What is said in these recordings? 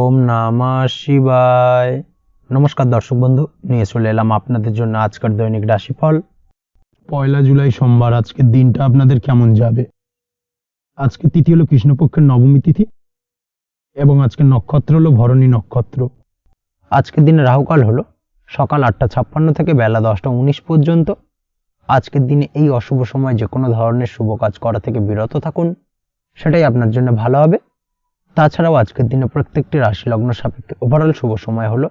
ওম নমঃ শিবায়। নমস্কার দর্শক বন্ধু, নিয়ে চলে এলাম আপনাদের জন্য আজকের দৈনিক রাশিফল। 1 জুলাই সোমবার। আজকের দিনটা আপনাদের কেমন যাবে? আজকে তিথি হলো কৃষ্ণপক্ষের নবমী তিথি এবং আজকের নক্ষত্র হলো ভরণী নক্ষত্র। আজকের দিনে রাহুকাল হলো সকাল 8:56 থেকে বেলা 10:19 পর্যন্ত। আজকের দিনে এই অশুভ সময় যে কোনো ধরনের শুভ কাজ করা থেকে বিরত থাকুন, সেটাই আপনার জন্য ভালো হবে। তাছাড়াও আজকের দিনে প্রত্যেকটি রাশি লগ্ন সাপেক্ষে ওভারঅল শুভ সময় হলো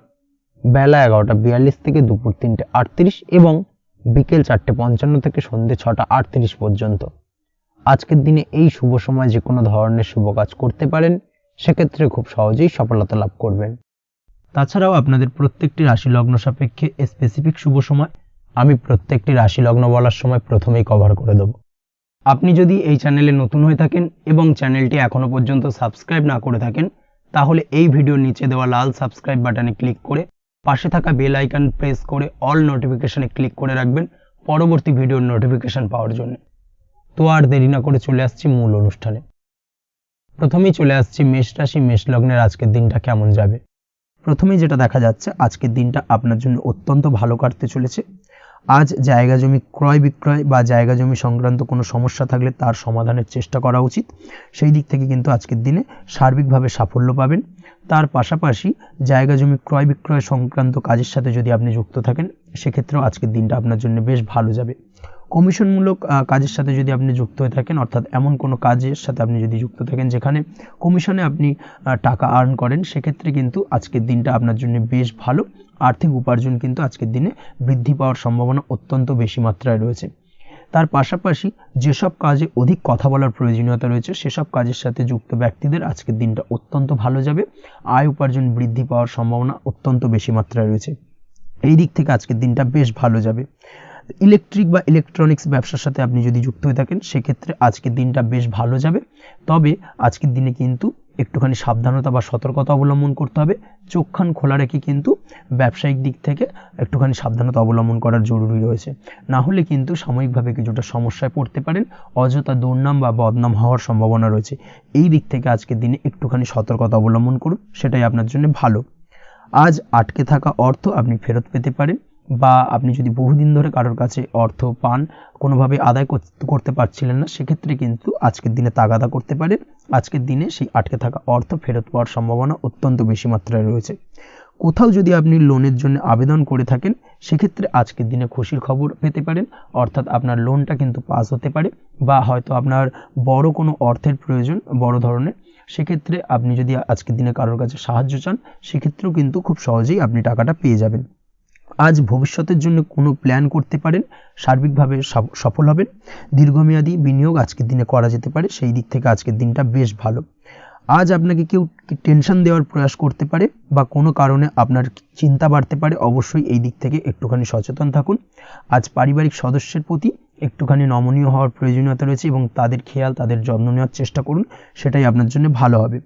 বেলা 11:42 থেকে দুপুর 3:38 এবং বিকেল 4:55 থেকে সন্ধ্যে 6:38 পর্যন্ত। আজকের দিনে এই শুভ সময় যে কোনো ধরনের শুভ কাজ করতে পারেন, সেক্ষেত্রে খুব সহজেই সফলতা লাভ করবেন। তাছাড়াও আপনাদের প্রত্যেকটি রাশি লগ্ন সাপেক্ষে স্পেসিফিক শুভ সময় আমি প্রত্যেকটি রাশি লগ্ন বলার সময় প্রথমেই কভার করে দেব। আপনি যদি এই চ্যানেলে নতুন হয়ে থাকেন এবং চ্যানেলটি এখনো পর্যন্ত সাবস্ক্রাইব না করে থাকেন, তাহলে এই ভিডিওর নিচে দেওয়া লাল সাবস্ক্রাইব বাটনে ক্লিক করে পাশে থাকা বেল আইকন প্রেস করে অল নোটিফিকেশনে ক্লিক করে রাখবেন পরবর্তী ভিডিওর নোটিফিকেশন পাওয়ার জন্য। তো আর দেরি না করে চলে আসছি মূল অনুষ্ঠানে। প্রথমেই চলে আসছি মেষ রাশি, মেষ লগ্নের আজকের দিনটা কেমন যাবে। প্রথমেই যেটা দেখা যাচ্ছে, আজকের দিনটা আপনার জন্য অত্যন্ত ভালো কাটতে চলেছে। আজ জায়গা জমি ক্রয় বিক্রয় বা জায়গা জমি সংক্রান্ত কোনো সমস্যা থাকলে তার সমাধানের চেষ্টা করা উচিত। সেই দিক থেকে কিন্তু আজকের দিনে সার্বিকভাবে সাফল্য পাবেন। তার পাশাপাশি জায়গা জমি ক্রয় বিক্রয় সংক্রান্ত কাজের সাথে যদি আপনি যুক্ত থাকেন, সেক্ষেত্রেও আজকের দিনটা আপনার জন্য বেশ ভালো যাবে। কমিশনমূলক কাজের সাথে যদি আপনি যুক্ত হয়ে থাকেন, অর্থাৎ এমন কোনো কাজের সাথে আপনি যদি যুক্ত থাকেন যেখানে কমিশনে আপনি টাকা আর্ন করেন, সেক্ষেত্রে কিন্তু আজকের দিনটা আপনার জন্য বেশ ভালো। আর্থিক উপার্জন কিন্তু আজকের দিনে বৃদ্ধি পাওয়ার সম্ভাবনা অত্যন্ত বেশি মাত্রায় রয়েছে। তার পাশাপাশি যেসব কাজে অধিক কথা বলার প্রয়োজনীয়তা রয়েছে, সেসব কাজের সাথে যুক্ত ব্যক্তিদের আজকের দিনটা অত্যন্ত ভালো যাবে। আয় উপার্জন বৃদ্ধি পাওয়ার সম্ভাবনা অত্যন্ত বেশি মাত্রায় রয়েছে। এই দিক থেকে আজকের দিনটা বেশ ভালো যাবে। ইলেকট্রিক বা ইলেকট্রনিক্স ব্যবসার সাথে আপনি যদি যুক্ত হয়ে থাকেন, সেক্ষেত্রে আজকের দিনটা বেশ ভালো যাবে। তবে আজকের দিনে কিন্তু একটুখানি সাবধানতা বা সতর্কতা অবলম্বন করতে হবে। চোখ কান খোলা রেখে কিন্তু ব্যবসায়িক দিক থেকে একটুখানি সাবধানতা অবলম্বন করার জরুরি রয়েছে। না হলে কিন্তু সাময়িকভাবে কিছুটা সমস্যায় পড়তে পারেন, অযথা দুর্নাম বা বদনাম হওয়ার সম্ভাবনা রয়েছে। এই দিক থেকে আজকের দিনে একটুখানি সতর্কতা অবলম্বন করুন, সেটাই আপনার জন্য ভালো। আজ আটকে থাকা অর্থ আপনি ফেরত পেতে পারেন, বা আপনি যদি বহুদিন ধরে কারোর কাছে অর্থ পান, কোনোভাবে আদায় করতে পারছিলেন না, সেক্ষেত্রে কিন্তু আজকের দিনে তাগাদা করতে পারেন। আজকের দিনে সেই আটকে থাকা অর্থ ফেরত পাওয়ার সম্ভাবনা অত্যন্ত বেশি মাত্রায় রয়েছে। কোথাও যদি আপনি লোনের জন্য আবেদন করে থাকেন, সেক্ষেত্রে আজকের দিনে খুশির খবর পেতে পারেন, অর্থাৎ আপনার লোনটা কিন্তু পাস হতে পারে, বা হয়তো আপনার বড় কোনো অর্থের প্রয়োজন বড় ধরনের, সেক্ষেত্রে আপনি যদি আজকের দিনে কারোর কাছে সাহায্য চান, সেক্ষেত্রেও কিন্তু খুব সহজেই আপনি টাকাটা পেয়ে যাবেন। আজ ভবিষ্যতের জন্য কোনো প্ল্যান করতে পারেন, সার্বিকভাবে সফল হবেন। দীর্ঘমেয়াদী বিনিয়োগ আজকের দিনে করা যেতে পারে, সেই দিক থেকে আজকের দিনটা বেশ ভালো। আজ আপনাকে কেউ টেনশন দেওয়ার প্রয়াস করতে পারে বা কোনো কারণে আপনার চিন্তা বাড়তে পারে, অবশ্যই এই দিক থেকে একটুখানি সচেতন থাকুন। আজ পারিবারিক সদস্যের প্রতি একটুখানি নমনীয় হওয়ার প্রয়োজনীয়তা রয়েছে এবং তাদের খেয়াল, তাদের যত্ন নেওয়ার চেষ্টা করুন, সেটাই আপনার জন্য ভালো হবে।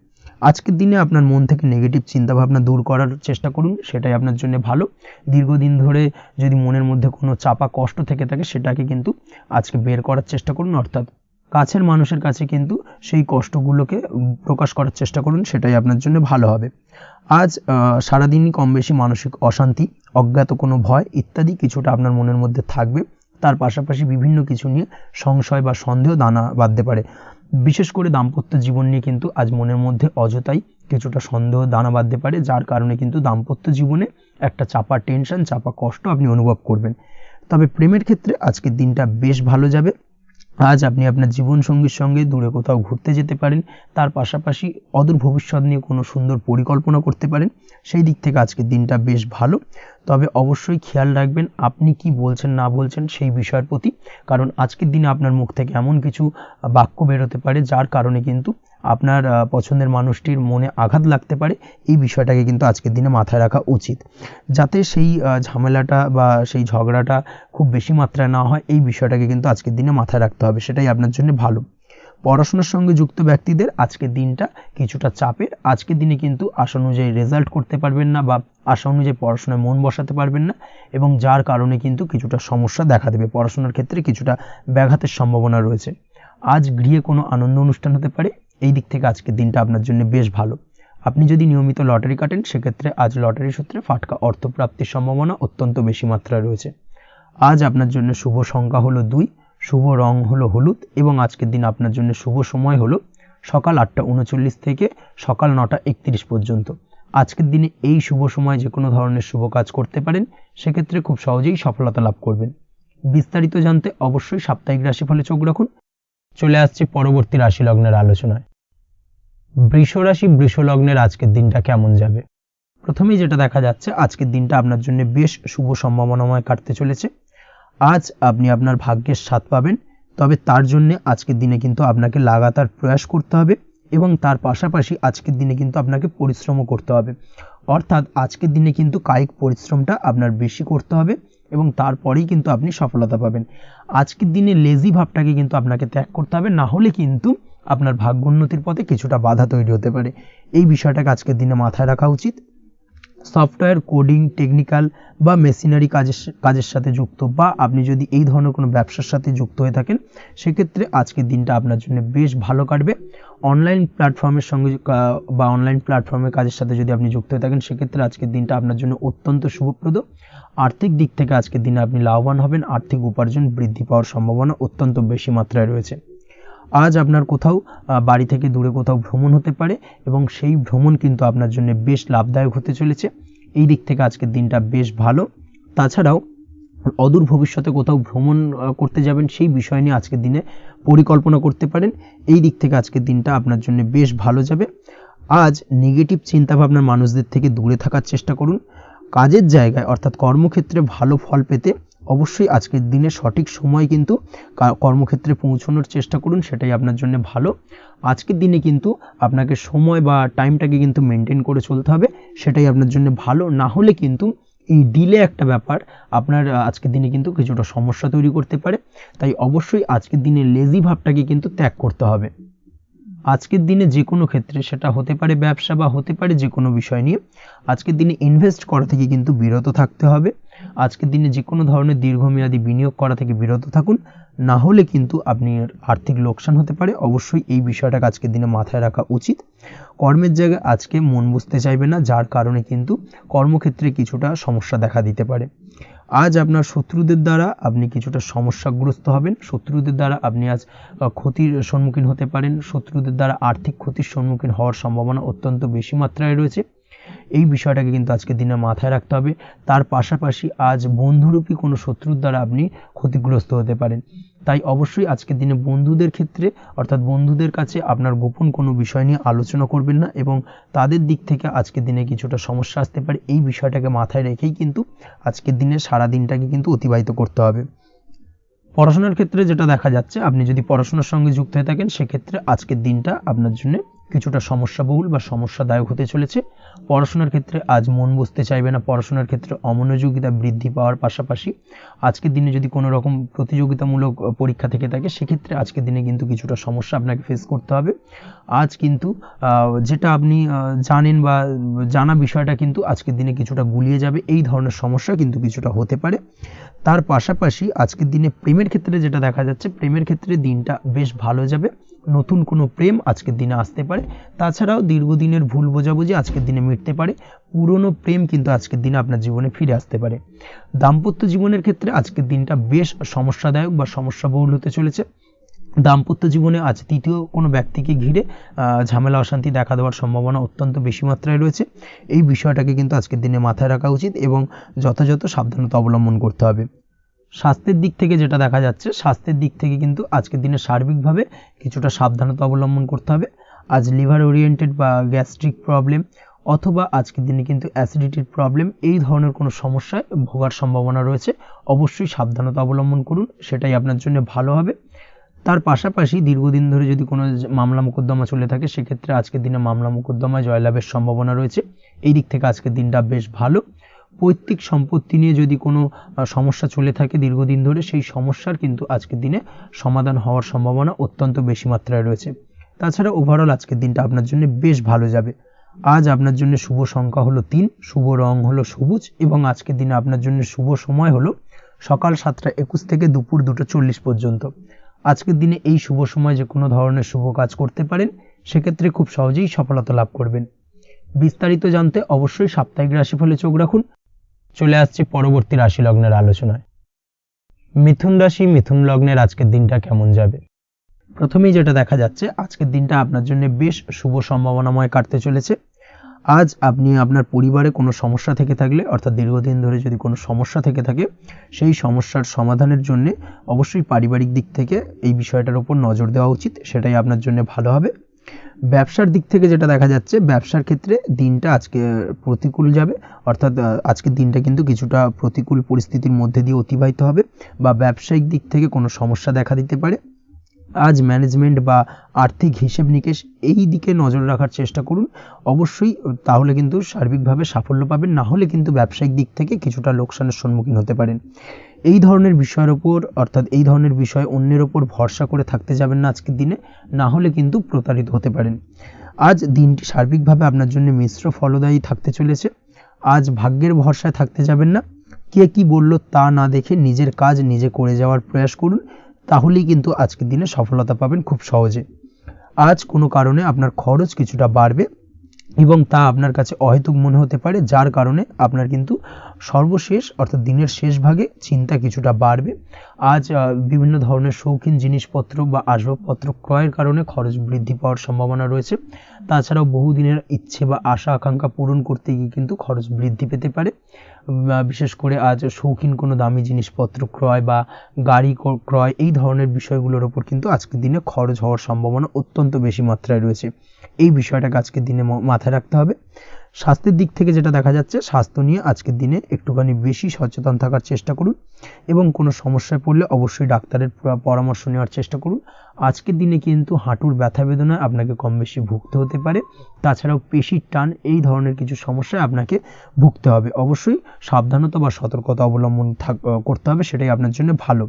আজকের দিনে আপনার মন থেকে নেগেটিভ চিন্তাভাবনা দূর করার চেষ্টা করুন, সেটাই আপনার জন্য ভালো। দীর্ঘদিন ধরে যদি মনের মধ্যে কোনো চাপা কষ্ট থেকে থাকে, সেটাকে কিন্তু আজকে বের করার চেষ্টা করুন, অর্থাৎ কাছের মানুষের কাছে কিন্তু সেই কষ্টগুলোকে প্রকাশ করার চেষ্টা করুন, সেটাই আপনার জন্য ভালো হবে। আজ সারাদিনই কম বেশি মানসিক অশান্তি, অজ্ঞাত কোনো ভয় ইত্যাদি কিছুটা আপনার মনের মধ্যে থাকবে। তার পাশাপাশি বিভিন্ন কিছু নিয়ে সংশয় বা সন্দেহ দানা বাঁধতে পারে। বিশেষ করে দাম্পত্য জীবন নিয়ে কিন্তু আজ মনের মধ্যে অযথাই কিছুটা সন্দেহ দানা বাঁধতে পারে, যার কারণে কিন্তু দাম্পত্য জীবনে একটা চাপা টেনশন, চাপা কষ্ট আপনি অনুভব করবেন। তবে প্রেমের ক্ষেত্রে আজকের দিনটা বেশ ভালো যাবে। আজ আপনি আপনার জীবনসঙ্গীর সঙ্গে দূরে কোথাও ঘুরতে যেতে পারেন, তার পাশাপাশি অদূর ভবিষ্যৎ নিয়ে কোনো সুন্দর পরিকল্পনা করতে পারেন, সেই দিক থেকে আজকের দিনটা বেশ ভালো। তবে অবশ্যই খেয়াল রাখবেন আপনি কি বলছেন না বলছেন সেই বিষয়ের প্রতি, কারণ আজকের দিনে আপনার মুখ থেকে এমন কিছু বাক্য বেরোতে পারে যার কারণে কিন্তু আপনার পছন্দের মানুষটির মনে আঘাত লাগতে পারে। এই বিষয়টাকে কিন্তু আজকের দিনে মাথায় রাখা উচিত, যাতে সেই ঝামেলাটা বা সেই ঝগড়াটা খুব বেশি মাত্রায় না হয়। এই বিষয়টাকে কিন্তু আজকের দিনে মাথায় রাখতে হবে, সেটাই আপনার জন্য ভালো। পড়াশোনার সঙ্গে যুক্ত ব্যক্তিদের আজকের দিনটা কিছুটা চাপের। আজকের দিনে কিন্তু আশা অনুযায়ী রেজাল্ট করতে পারবেন না বা আশা অনুযায়ী পড়াশোনায় মন বসাতে পারবেন না, এবং যার কারণে কিন্তু কিছুটা সমস্যা দেখা দেবে। পড়াশোনার ক্ষেত্রে কিছুটা ব্যাঘাতের সম্ভাবনা রয়েছে। আজ গৃহে কোনো আনন্দ অনুষ্ঠান হতে পারে, এই দিক থেকে আজকের দিনটা আপনার জন্য বেশ ভালো। আপনি যদি নিয়মিত লটারি কাটেন সেক্ষেত্রে আজ লটারি সূত্রে ফাটকা অর্থপ্রাপ্তির সম্ভাবনা অত্যন্ত বেশি মাত্রায় রয়েছে। আজ আপনার জন্য শুভ সংখ্যা হলো 2, শুভ রং হলো হলুদ এবং আজকের দিন আপনার জন্য শুভ সময় হলো সকাল 8:39 থেকে সকাল 9:31 পর্যন্ত। আজকের দিনে এই শুভ সময় যে কোনো ধরনের শুভ কাজ করতে পারেন, সেক্ষেত্রে খুব সহজেই সফলতা লাভ করবেন। বিস্তারিত জানতে অবশ্যই সাপ্তাহিক রাশিফলে চোখ রাখুন। চলে আসছে পরবর্তী রাশি লগ্নের আলোচনায়। বৃষ রাশি বৃষ লগ্নের আজকের দিনটা কেমন যাবে? প্রথমেই যেটা দেখা যাচ্ছে, আজকের দিনটা আপনার জন্য বেশ শুভ সম্ভাবনাময় কাটতে চলেছে। আজ আপনি আপনার ভাগ্যের স্বাদ পাবেন, তবে তার জন্য আজকের দিনে কিন্তু আপনাকে লাগাতার প্রয়াস করতে হবে এবং তার পাশাপাশি আজকের দিনে কিন্তু আপনাকে পরিশ্রমও করতে হবে। অর্থাৎ আজকের দিনে কিন্তু কায়িক পরিশ্রমটা আপনার বেশি করতে হবে এবং তারপরেই কিন্তু আপনি সফলতা পাবেন। আজকের দিনে লেজি ভাবটাকে কিন্তু আপনাকে ত্যাগ করতে হবে, না হলে কিন্তু আপনার ভাগ্যোন্নতির পথে কিছুটা বাধা তৈরি হতে পারে। এই বিষয়টাকে আজকের দিনে মাথায় রাখা উচিত। সফটওয়্যার, কোডিং, টেকনিক্যাল বা মেশিনারি কাজের সাথে যুক্ত বা আপনি যদি এই ধরনের কোনো ব্যবসার সাথে যুক্ত হয়ে থাকেন, সেক্ষেত্রে আজকের দিনটা আপনার জন্য বেশ ভালো কাটবে। অনলাইন প্ল্যাটফর্মের সঙ্গে বা অনলাইন প্ল্যাটফর্মের কাজের সাথে যদি আপনি যুক্ত হয়ে থাকেন, সেক্ষেত্রে আজকের দিনটা আপনার জন্য অত্যন্ত শুভপ্রদ। আর্থিক দিক থেকে আজকের দিনে আপনি লাভবান হবেন, আর্থিক উপার্জন বৃদ্ধি পাওয়ার সম্ভাবনা অত্যন্ত বেশি মাত্রায় রয়েছে। আজ আপনার কোথাও বাড়ি থেকে দূরে কোথাও ভ্রমণ হতে পারে এবং সেই ভ্রমণ কিন্তু আপনার জন্য বেশ লাভদায়ক হতে চলেছে। এই দিক থেকে আজকের দিনটা বেশ ভালো। তাছাড়াও অদূর ভবিষ্যতে কোথাও ভ্রমণ করতে যাবেন, সেই বিষয় নিয়ে আজকের দিনে পরিকল্পনা করতে পারেন। এই দিক থেকে আজকের দিনটা আপনার জন্য বেশ ভালো যাবে। আজ নেগেটিভ চিন্তাভাবনার মানুষদের থেকে দূরে থাকার চেষ্টা করুন। কাজের জায়গায় অর্থাৎ কর্মক্ষেত্রে ভালো ফল পেতে অবশ্যই আজকের দিনে সঠিক সময় কিন্তু কর্মক্ষেত্রে পৌঁছানোর চেষ্টা করুন, সেটাই আপনার জন্য ভালো। আজকের দিনে কিন্তু আপনাকে সময় বা টাইমটাকে কিন্তু মেনটেন করে চলতে হবে, সেটাই আপনার জন্য ভালো। না হলে কিন্তু এই ডিলে একটা ব্যাপার আপনার আজকের দিনে কিন্তু কিছুটা সমস্যা তৈরি করতে পারে। তাই অবশ্যই আজকের দিনে লেজি ভাবটাকে কিন্তু ত্যাগ করতে হবে। আজকের দিনে যে কোনো ক্ষেত্রে, সেটা হতে পারে ব্যবসা বা হতে পারে যে কোনো বিষয় নিয়ে, আজকের দিনে ইনভেস্ট করা থেকে কিন্তু বিরত থাকতে হবে। আজকের দিনে যে কোনো ধরনের দীর্ঘমেয়াদী বিনিয়োগ করা থেকে বিরত থাকুন, না হলে কিন্তু আপনি আর্থিক লোকসান হতে পারে। অবশ্যই এই বিষয়টাকে আজকের দিনে মাথায় রাখা উচিত। কর্মের জায়গায় আজকে মন বসতে চাইবে না, যার কারণে কিন্তু কর্মক্ষেত্রে কিছুটা সমস্যা দেখা দিতে পারে। আজ আপনার শত্রুদের দ্বারা আপনি কিছুটা সমস্যাগ্রস্ত হবেন। শত্রুদের দ্বারা আপনি আজ ক্ষতির সম্মুখীন হতে পারেন। শত্রুদের দ্বারা আর্থিক ক্ষতির সম্মুখীন হওয়ার সম্ভাবনা অত্যন্ত বেশি মাত্রায় রয়েছে। এই বিষয়টাকে কিন্তু আজকের দিনে মাথায় রাখতে হবে। তার পাশাপাশি আজ বন্ধুরূপী কোনো শত্রুর দ্বারা আপনি ক্ষতিগ্রস্ত হতে পারেন। তাই অবশ্যই আজকের দিনে বন্ধুদের ক্ষেত্রে অর্থাৎ বন্ধুদের কাছে আপনার গোপন কোনো বিষয় নিয়ে আলোচনা করবেন না এবং তাদের দিক থেকে আজকের দিনে কিছুটা সমস্যা আসতে পারে। এই বিষয়টাকে মাথায় রেখেই কিন্তু আজকের দিনে সারা দিনটাকে কিন্তু অতিবাহিত করতে হবে। পড়াশোনার ক্ষেত্রে যেটা দেখা যাচ্ছে, আপনি যদি পড়াশোনার সঙ্গে যুক্ত হয়ে থাকেন, সেক্ষেত্রে আজকের দিনটা আপনার জন্য কিছুটা সমস্যাবহুল বা সমস্যাদায়ক হতে চলেছে। পড়াশোনার ক্ষেত্রে আজ মন বসতে চাইবে না। পড়াশোনার ক্ষেত্রে অমনোযোগিতা বৃদ্ধি পাওয়ার পাশাপাশি আজকের দিনে যদি কোনো রকম প্রতিযোগিতামূলক পরীক্ষা থেকে থাকে, সেক্ষেত্রে আজকের দিনে কিন্তু কিছুটা সমস্যা আপনাকে ফেস করতে হবে। আজ কিন্তু যেটা আপনি জানেন বা জানা বিষয়টা কিন্তু আজকের দিনে কিছুটা গুলিয়ে যাবে। এই ধরনের সমস্যা কিন্তু কিছুটা হতে পারে। তার পাশাপাশি আজকের দিনে প্রেমের ক্ষেত্রে যেটা দেখা যাচ্ছে, প্রেমের ক্ষেত্রে দিনটা বেশ ভালো যাবে। নতুন কোনো প্রেম আজকের দিনে আসতে পারে। তাছাড়াও দীর্ঘদিনের ভুল বোঝাবুঝি আজকের দিনে মিটতে পারে। পুরনো প্রেম কিন্তু আজকের দিনে আপনার জীবনে ফিরে আসতে পারে। দাম্পত্য জীবনের ক্ষেত্রে আজকের দিনটা বেশ সমস্যাদায়ক বা সমস্যাবহুল হতে চলেছে। দাম্পত্য জীবনে আজ তৃতীয় কোনো ব্যক্তিকে ঘিরে ঝামেলা অশান্তি দেখা দেওয়ার সম্ভাবনা অত্যন্ত বেশি মাত্রায় রয়েছে। এই বিষয়টাকে কিন্তু আজকের দিনে মাথায় রাখা উচিত এবং যথাযথ সাবধানতা অবলম্বন করতে হবে। স্বাস্থ্যের দিক থেকে যেটা দেখা যাচ্ছে, স্বাস্থ্যের দিক থেকে কিন্তু আজকের দিনে সার্বিকভাবে কিছুটা সাবধানতা অবলম্বন করতে হবে। আজ লিভার ওরিয়েন্টেড বা গ্যাস্ট্রিক প্রবলেম অথবা আজকের দিনে কিন্তু অ্যাসিডিটির প্রবলেম, এই ধরনের কোনো সমস্যায় ভোগার সম্ভাবনা রয়েছে। অবশ্যই সাবধানতা অবলম্বন করুন, সেটাই আপনার জন্য ভালো হবে। তার পাশাপাশি দীর্ঘদিন ধরে যদি কোনো মামলা মোকদ্দমা চলে থাকে, সেক্ষেত্রে আজকের দিনে মামলা মোকদ্দমায় জয়লাভের সম্ভাবনা রয়েছে। এই দিক থেকে আজকের দিনটা বেশ ভালো। পৈতৃক সম্পত্তি নিয়ে যদি কোনো সমস্যা চলে থাকে দীর্ঘদিন ধরে, সেই সমস্যার কিন্তু আজকের দিনে সমাধান হওয়ার সম্ভাবনা অত্যন্ত বেশি মাত্রায় রয়েছে। তাছাড়া ওভারঅল আজকের দিনটা আপনার জন্য বেশ ভালো যাবে। আজ আপনার জন্য শুভ সংখ্যা হলো 3, শুভ রং হলো সবুজ এবং আজকের দিনে আপনার জন্য শুভ সময় হলো সকাল 7:21 থেকে দুপুর 2:40 পর্যন্ত। আজকের দিনে এই শুভ সময় যে কোনো ধরনের শুভ কাজ করতে পারেন, সেক্ষেত্রে খুব সহজেই সফলতা লাভ করবেন। বিস্তারিত জানতে অবশ্যই সাপ্তাহিক রাশিফলে চোখ রাখুন। চলে আসছি পরবর্তী রাশি লগ্নের আলোচনায়। মিথুন রাশি, মিথুন লগ্নের আজকের দিনটা কেমন যাবে? প্রথমেই যেটা দেখা যাচ্ছে, আজকের দিনটা আপনার জন্য বেশ শুভ সম্ভাবনাময় কাটতে চলেছে। আজ আপনি আপনার পরিবারে কোনো সমস্যা থেকে থাকলে, অর্থাৎ দীর্ঘদিন ধরে যদি কোনো সমস্যা থেকে থাকে, সেই সমস্যার সমাধানের জন্য অবশ্যই পারিবারিক দিক থেকে এই বিষয়টার উপর নজর দেওয়া উচিত, সেটাই আপনার জন্য ভালো হবে। ব্যবসার দিক থেকে যেটা দেখা যাচ্ছে, ব্যবসার ক্ষেত্রে দিনটা আজকে প্রতিকূল যাবে, অর্থাৎ আজকের দিনটা কিন্তু কিছুটা প্রতিকূল পরিস্থিতির মধ্যে দিয়ে অতিবাহিত হবে, বা ব্যবসায়িক দিক থেকে কোনো সমস্যা দেখা দিতে পারে। আজ ম্যানেজমেন্ট বা আর্থিক হিসেব নিকেশ এই দিকে নজর রাখার চেষ্টা করুন অবশ্যই, তাহলে কিন্তু সার্বিকভাবে সাফল্য পাবেন। না হলে কিন্তু ব্যবসায়িক দিক থেকে কিছুটা লোকসানের সম্মুখীন হতে পারেন। এই ধরনের বিষয়ের ওপর, অর্থাৎ এই ধরনের বিষয় অন্যের ওপর ভরসা করে থাকতে যাবেন না আজকের দিনে, না হলে কিন্তু প্রতারিত হতে পারেন। আজ দিনটি সার্বিকভাবে আপনার জন্য মিশ্র ফলদায়ী থাকতে চলেছে। আজ ভাগ্যের ভরসায় থাকতে যাবেন না। কে কি বলল তা না দেখে নিজের কাজ নিজে করে যাওয়ার প্রয়াস করুন, তাহলেই কিন্তু আজকের দিনে সফলতা পাবেন খুব সহজে। আজ কোনো কারণে আপনার খরচ কিছুটা বাড়বে এবং তা আপনার কাছে অহেতুক মনে হতে পারে, যার কারণে আপনার কিন্তু সর্বশেষ, অর্থাৎ দিনের শেষ ভাগে চিন্তা কিছুটা বাড়বে। আজ বিভিন্ন ধরনের শৌখিন জিনিসপত্র বা আসবাবপত্র ক্রয়ের কারণে খরচ বৃদ্ধি পাওয়ার সম্ভাবনা রয়েছে। তাছাড়াও বহুদিনের ইচ্ছে বা আশা আকাঙ্ক্ষা পূরণ করতে গিয়ে কিন্তু খরচ বৃদ্ধি পেতে পারে। বিশেষ করে আজ শৌখিন কোনো দামি জিনিসপত্র ক্রয় বা গাড়ি ক্রয়, এই ধরনের বিষয়গুলোর ওপর কিন্তু আজকের দিনে খরচ হওয়ার সম্ভাবনা অত্যন্ত বেশি মাত্রায় রয়েছে। এই বিষয়টাকে আজকের দিনে মাথায় রাখতে হবে। স্বাস্থ্যের দিক থেকে যেটা দেখা যাচ্ছে, স্বাস্থ্য নিয়ে আজকের দিনে একটুখানি বেশি সচেতন থাকার চেষ্টা করুন এবং কোনো সমস্যায় পড়লে অবশ্যই ডাক্তারের পরামর্শ নেওয়ার চেষ্টা করুন। আজকের দিনে কিন্তু হাঁটুর ব্যথা বেদনায় আপনাকে কম বেশি ভুগতে হতে পারে। তাছাড়াও পেশির টান, এই ধরনের কিছু সমস্যায় আপনাকে ভুগতে হবে। অবশ্যই সাবধানতা বা সতর্কতা অবলম্বন করতে হবে, সেটাই আপনার জন্য ভালো।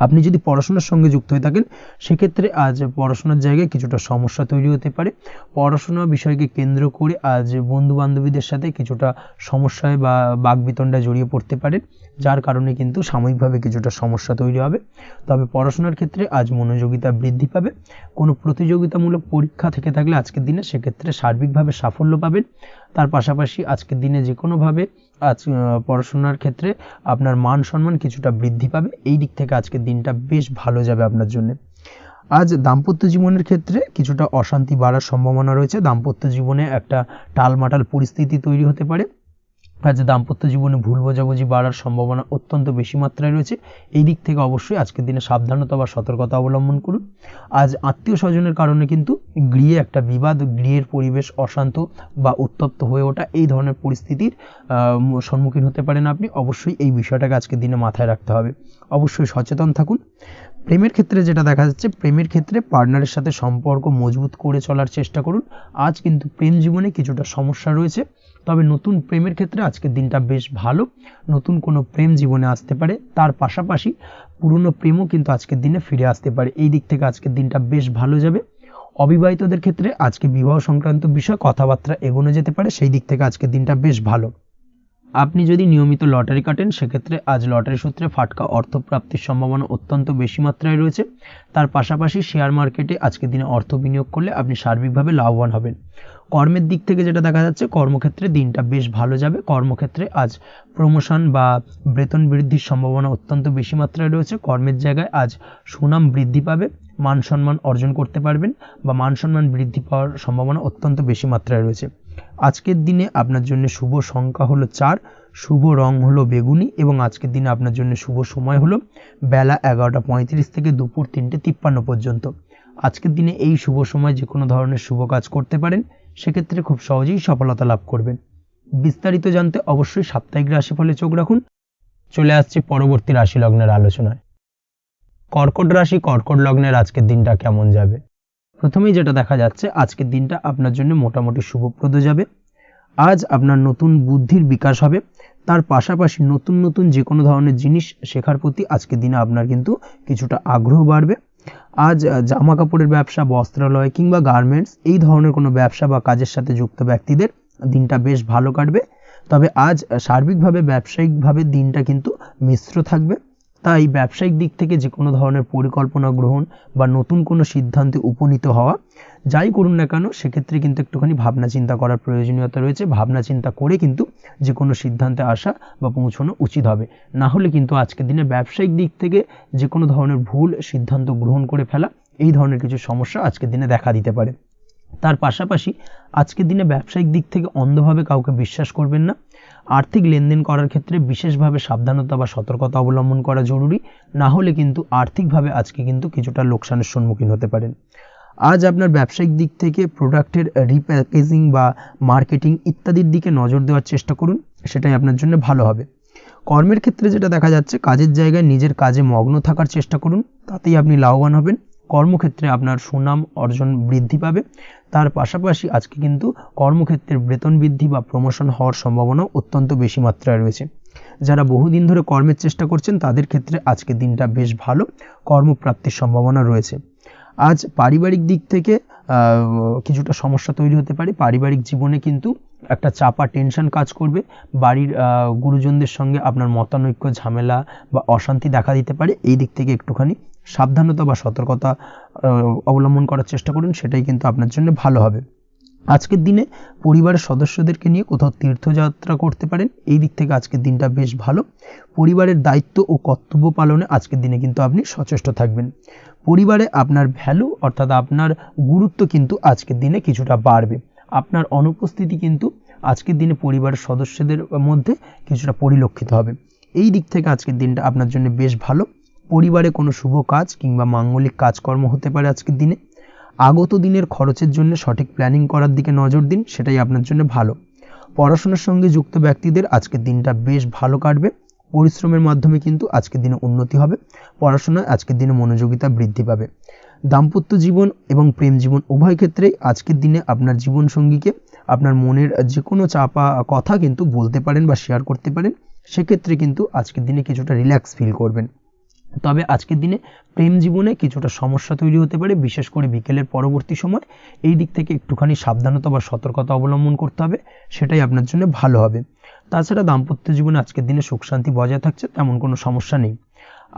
আপনি যদি পড়াশোনার সঙ্গে যুক্ত হয়ে থাকেন, সেক্ষেত্রে আজ পড়াশোনার জায়গায় কিছুটা সমস্যা তৈরি হতে পারে। পড়াশোনা বিষয়কে কেন্দ্র করে আজ বন্ধু বান্ধবীদের সাথে কিছুটা সমস্যায় বা বাকবিতণ্ডায় জড়িয়ে পড়তে পারেন, যার কারণে কিন্তু সাময়িকভাবে কিছুটা সমস্যা তৈরি হবে। তবে পড়াশোনার ক্ষেত্রে আজ মনোযোগিতা বৃদ্ধি পাবে। কোনো প্রতিযোগিতামূলক পরীক্ষা থেকে থাকলে আজকের দিনে সেক্ষেত্রে সার্বিকভাবে সাফল্য পাবেন। তার পাশাপাশি আজকের দিনে যে কোনোভাবে আজ পড়াশোনার ক্ষেত্রে আপনার মান সম্মান কিছুটা বৃদ্ধি পাবে। এই দিক থেকে আজকের দিনটা বেশ ভালো যাবে আপনার জন্য। আজ দাম্পত্য জীবনের ক্ষেত্রে কিছুটা অশান্তি বাড়ার সম্ভাবনা রয়েছে। দাম্পত্য জীবনে একটা টালমাটাল পরিস্থিতি তৈরি হতে পারে। আজ দাম্পত্য জীবনে ভুল বোঝাবুঝি বাড়ার সম্ভাবনা অত্যন্ত বেশি মাত্রায় রয়েছে। এই দিক থেকে অবশ্যই আজকের দিনে সাবধানতা বা সতর্কতা অবলম্বন করুন। আজ আত্মীয় স্বজনের কারণে কিন্তু গৃহে একটা বিবাদ, গৃহের পরিবেশ অশান্ত বা উত্তপ্ত হয়ে ওঠা, এই ধরনের পরিস্থিতির সম্মুখীন হতে পারেন আপনি। অবশ্যই এই বিষয়টাকে আজকের দিনে মাথায় রাখতে হবে। অবশ্যই সচেতন থাকুন। প্রেমের ক্ষেত্রে যেটা দেখা যাচ্ছে, প্রেমের ক্ষেত্রে পার্টনারের সাথে সম্পর্ক মজবুত করে চলার চেষ্টা করুন। আজ কিন্তু প্রেম জীবনে কিছুটা সমস্যা রয়েছে, তবে নতুন প্রেমের ক্ষেত্রে আজকের দিনটা বেশ ভালো। নতুন কোনো প্রেম জীবনে আসতে পারে, তার পাশাপাশি পুরনো প্রেমও কিন্তু আজকের দিনে ফিরে আসতে পারে। এই দিক থেকে আজকের দিনটা বেশ ভালো যাবে। অবিবাহিতদের ক্ষেত্রে আজকে বিবাহ সংক্রান্ত বিষয় কথাবার্তা এগোনো যেতে পারে, সেই দিক থেকে আজকের দিনটা বেশ ভালো। আপনি যদি নিয়মিত লটারি কাটেন, সেক্ষেত্রে আজ লটারি সূত্রে ফাটকা অর্থপ্রাপ্তির সম্ভাবনা অত্যন্ত বেশি মাত্রায় রয়েছে। তার পাশাপাশি শেয়ার মার্কেটে আজকের দিনে অর্থ বিনিয়োগ করলে আপনি সার্বিকভাবে লাভবান হবেন। কর্মের দিক থেকে যেটা দেখা যাচ্ছে, কর্মক্ষেত্রে দিনটা বেশ ভালো যাবে। কর্মক্ষেত্রে আজ প্রমোশন বা বেতন বৃদ্ধির সম্ভাবনা অত্যন্ত বেশি মাত্রায় রয়েছে। কর্মের জায়গায় আজ সুনাম বৃদ্ধি পাবে, মান সম্মান অর্জন করতে পারবেন বা মান সম্মান বৃদ্ধি পাওয়ার সম্ভাবনা অত্যন্ত বেশি মাত্রায় রয়েছে। আজকের দিনে আপনার জন্য শুভ সংখ্যা হলো 4, শুভ রং হলো বেগুনি এবং আজকের দিনে আপনার জন্য শুভ সময় হলো বেলা 11:35 থেকে দুপুর 3:53 পর্যন্ত। আজকের দিনে এই শুভ সময় যে কোনো ধরনের শুভ কাজ করতে পারেন, সেক্ষেত্রে খুব সহজেই সফলতা লাভ করবেন। বিস্তারিত জানতে অবশ্যই সাপ্তাহিক রাশিফলে চোখ রাখুন। চলে আসছি পরবর্তী রাশি লগ্নের আলোচনায়। কর্কট রাশি, কর্কট লগ্নের আজকের দিনটা কেমন যাবে? প্রথমেই যেটা দেখা যাচ্ছে, আজকের দিনটা আপনার জন্য মোটামুটি শুভপ্রদ যাবে। আজ আপনার নতুন বুদ্ধির বিকাশ হবে। তার পাশাপাশি নতুন নতুন যে কোনো ধরনের জিনিস শেখার প্রতি আজকের দিনে আপনার কিন্তু কিছুটা আগ্রহ বাড়বে। আজ জামা কাপড়ের ব্যবসা, বস্ত্রালয় কিংবা গার্মেন্টস, এই ধরনের কোনো ব্যবসা বা কাজের সাথে যুক্ত ব্যক্তিদের দিনটা বেশ ভালো কাটবে। তবে আজ সার্বিকভাবে ব্যবসায়িকভাবে দিনটা কিন্তু মিশ্র থাকবে। তাই ব্যবসায়িক দিক থেকে যে কোনো ধরনের পরিকল্পনা গ্রহণ বা নতুন কোনো সিদ্ধান্তে উপনীত হওয়া, যাই করুন না কেন সেক্ষেত্রে কিন্তু একটুখানি ভাবনা চিন্তা করার প্রয়োজনীয়তা রয়েছে। ভাবনা চিন্তা করে কিন্তু যে কোনো সিদ্ধান্তে আসা বা পৌঁছানো উচিত হবে, না হলে কিন্তু আজকের দিনে ব্যবসায়িক দিক থেকে যে কোনো ধরনের ভুল সিদ্ধান্ত গ্রহণ করে ফেলা, এই ধরনের কিছু সমস্যা আজকের দিনে দেখা দিতে পারে। তার পাশাপাশি আজকের দিনে ব্যবসায়িক দিক থেকে অন্ধভাবে কাউকে বিশ্বাস করবেন না। আর্থিক লেনদেন করার ক্ষেত্রে বিশেষভাবে সাবধানতা বা সতর্কতা অবলম্বন করা জরুরি, না হলে কিন্তু আর্থিকভাবে আজকে কিন্তু কিছুটা লোকসানের সম্মুখীন হতে পারেন। আজ আপনার ব্যবসায়িক দিক থেকে প্রোডাক্টের রিপ্যাকেজিং বা মার্কেটিং ইত্যাদির দিকে নজর দেওয়ার চেষ্টা করুন, সেটাই আপনার জন্য ভালো হবে। কর্মের ক্ষেত্রে যেটা দেখা যাচ্ছে, কাজের জায়গায় নিজের কাজে মগ্ন থাকার চেষ্টা করুন, তাতেই আপনি লাভবান হবেন। কর্মক্ষেত্রে আপনার সুনাম অর্জন বৃদ্ধি পাবে। তার পাশাপাশি আজকে কিন্তু কর্মক্ষেত্রের বেতন বৃদ্ধি বা প্রমোশন হওয়ার সম্ভাবনাও অত্যন্ত বেশি মাত্রায় রয়েছে। যারা বহুদিন ধরে কর্মের চেষ্টা করছেন তাদের ক্ষেত্রে আজকের দিনটা বেশ ভালো, কর্মপ্রাপ্তির সম্ভাবনা রয়েছে। আজ পারিবারিক দিক থেকে কিছুটা সমস্যা তৈরি হতে পারে। পারিবারিক জীবনে কিন্তু একটা চাপা টেনশন কাজ করবে। বাড়ির গুরুজনদের সঙ্গে আপনার মতানৈক্য, ঝামেলা বা অশান্তি দেখা দিতে পারে। এই দিক থেকে একটুখানি সাবধানতা বা সতর্কতা অবলম্বন করার চেষ্টা করুন, সেটাই কিন্তু আপনার জন্য ভালো হবে। আজকের দিনে পরিবারের সদস্যদেরকে নিয়ে কোথাও তীর্থযাত্রা করতে পারেন, এই দিক থেকে আজকের দিনটা বেশ ভালো। পরিবারের দায়িত্ব ও কর্তব্য পালনে আজকের দিনে কিন্তু আপনি সচেষ্ট থাকবেন। পরিবারে আপনার ভ্যালু অর্থাৎ আপনার গুরুত্ব কিন্তু আজকের দিনে কিছুটা বাড়বে। আপনার অনুপস্থিতি কিন্তু আজকের দিনে পরিবারের সদস্যদের মধ্যে কিছুটা পরিলক্ষিত হবে। এই দিক থেকে আজকের দিনটা আপনার জন্য বেশ ভালো। পরিবারে কোনো শুভ কাজ কিংবা মাঙ্গলিক কাজকর্ম হতে পারে আজকের দিনে। আগত দিনের খরচের জন্য সঠিক প্ল্যানিং করার দিকে নজর দিন, সেটাই আপনার জন্য ভালো। পড়াশোনার সঙ্গে যুক্ত ব্যক্তিদের আজকের দিনটা বেশ ভালো কাটবে। পরিশ্রমের মাধ্যমে কিন্তু আজকের দিনে উন্নতি হবে। পড়াশোনায় আজকের দিনে মনোযোগিতা বৃদ্ধি পাবে। দাম্পত্য জীবন এবং প্রেম জীবন উভয় ক্ষেত্রেই আজকের দিনে আপনার জীবনসঙ্গীকে আপনার মনের যে কোনো চাপা কথা কিন্তু বলতে পারেন বা শেয়ার করতে পারেন। সেক্ষেত্রে কিন্তু আজকের দিনে কিছুটা রিল্যাক্স ফিল করবেন। তবে আজকের দিনে প্রেম জীবনে কিছুটা সমস্যা তৈরি হতে পারে, বিশেষ করে বিকেলের পরবর্তী সময়। এই দিক থেকে একটুখানি সাবধানতা বা সতর্কতা অবলম্বন করতে হবে, সেটাই আপনার জন্য ভালো হবে। তাছাড়া দাম্পত্য জীবনে আজকের দিনে সুখ শান্তি বজায় থাকছে, তেমন কোনো সমস্যা নেই।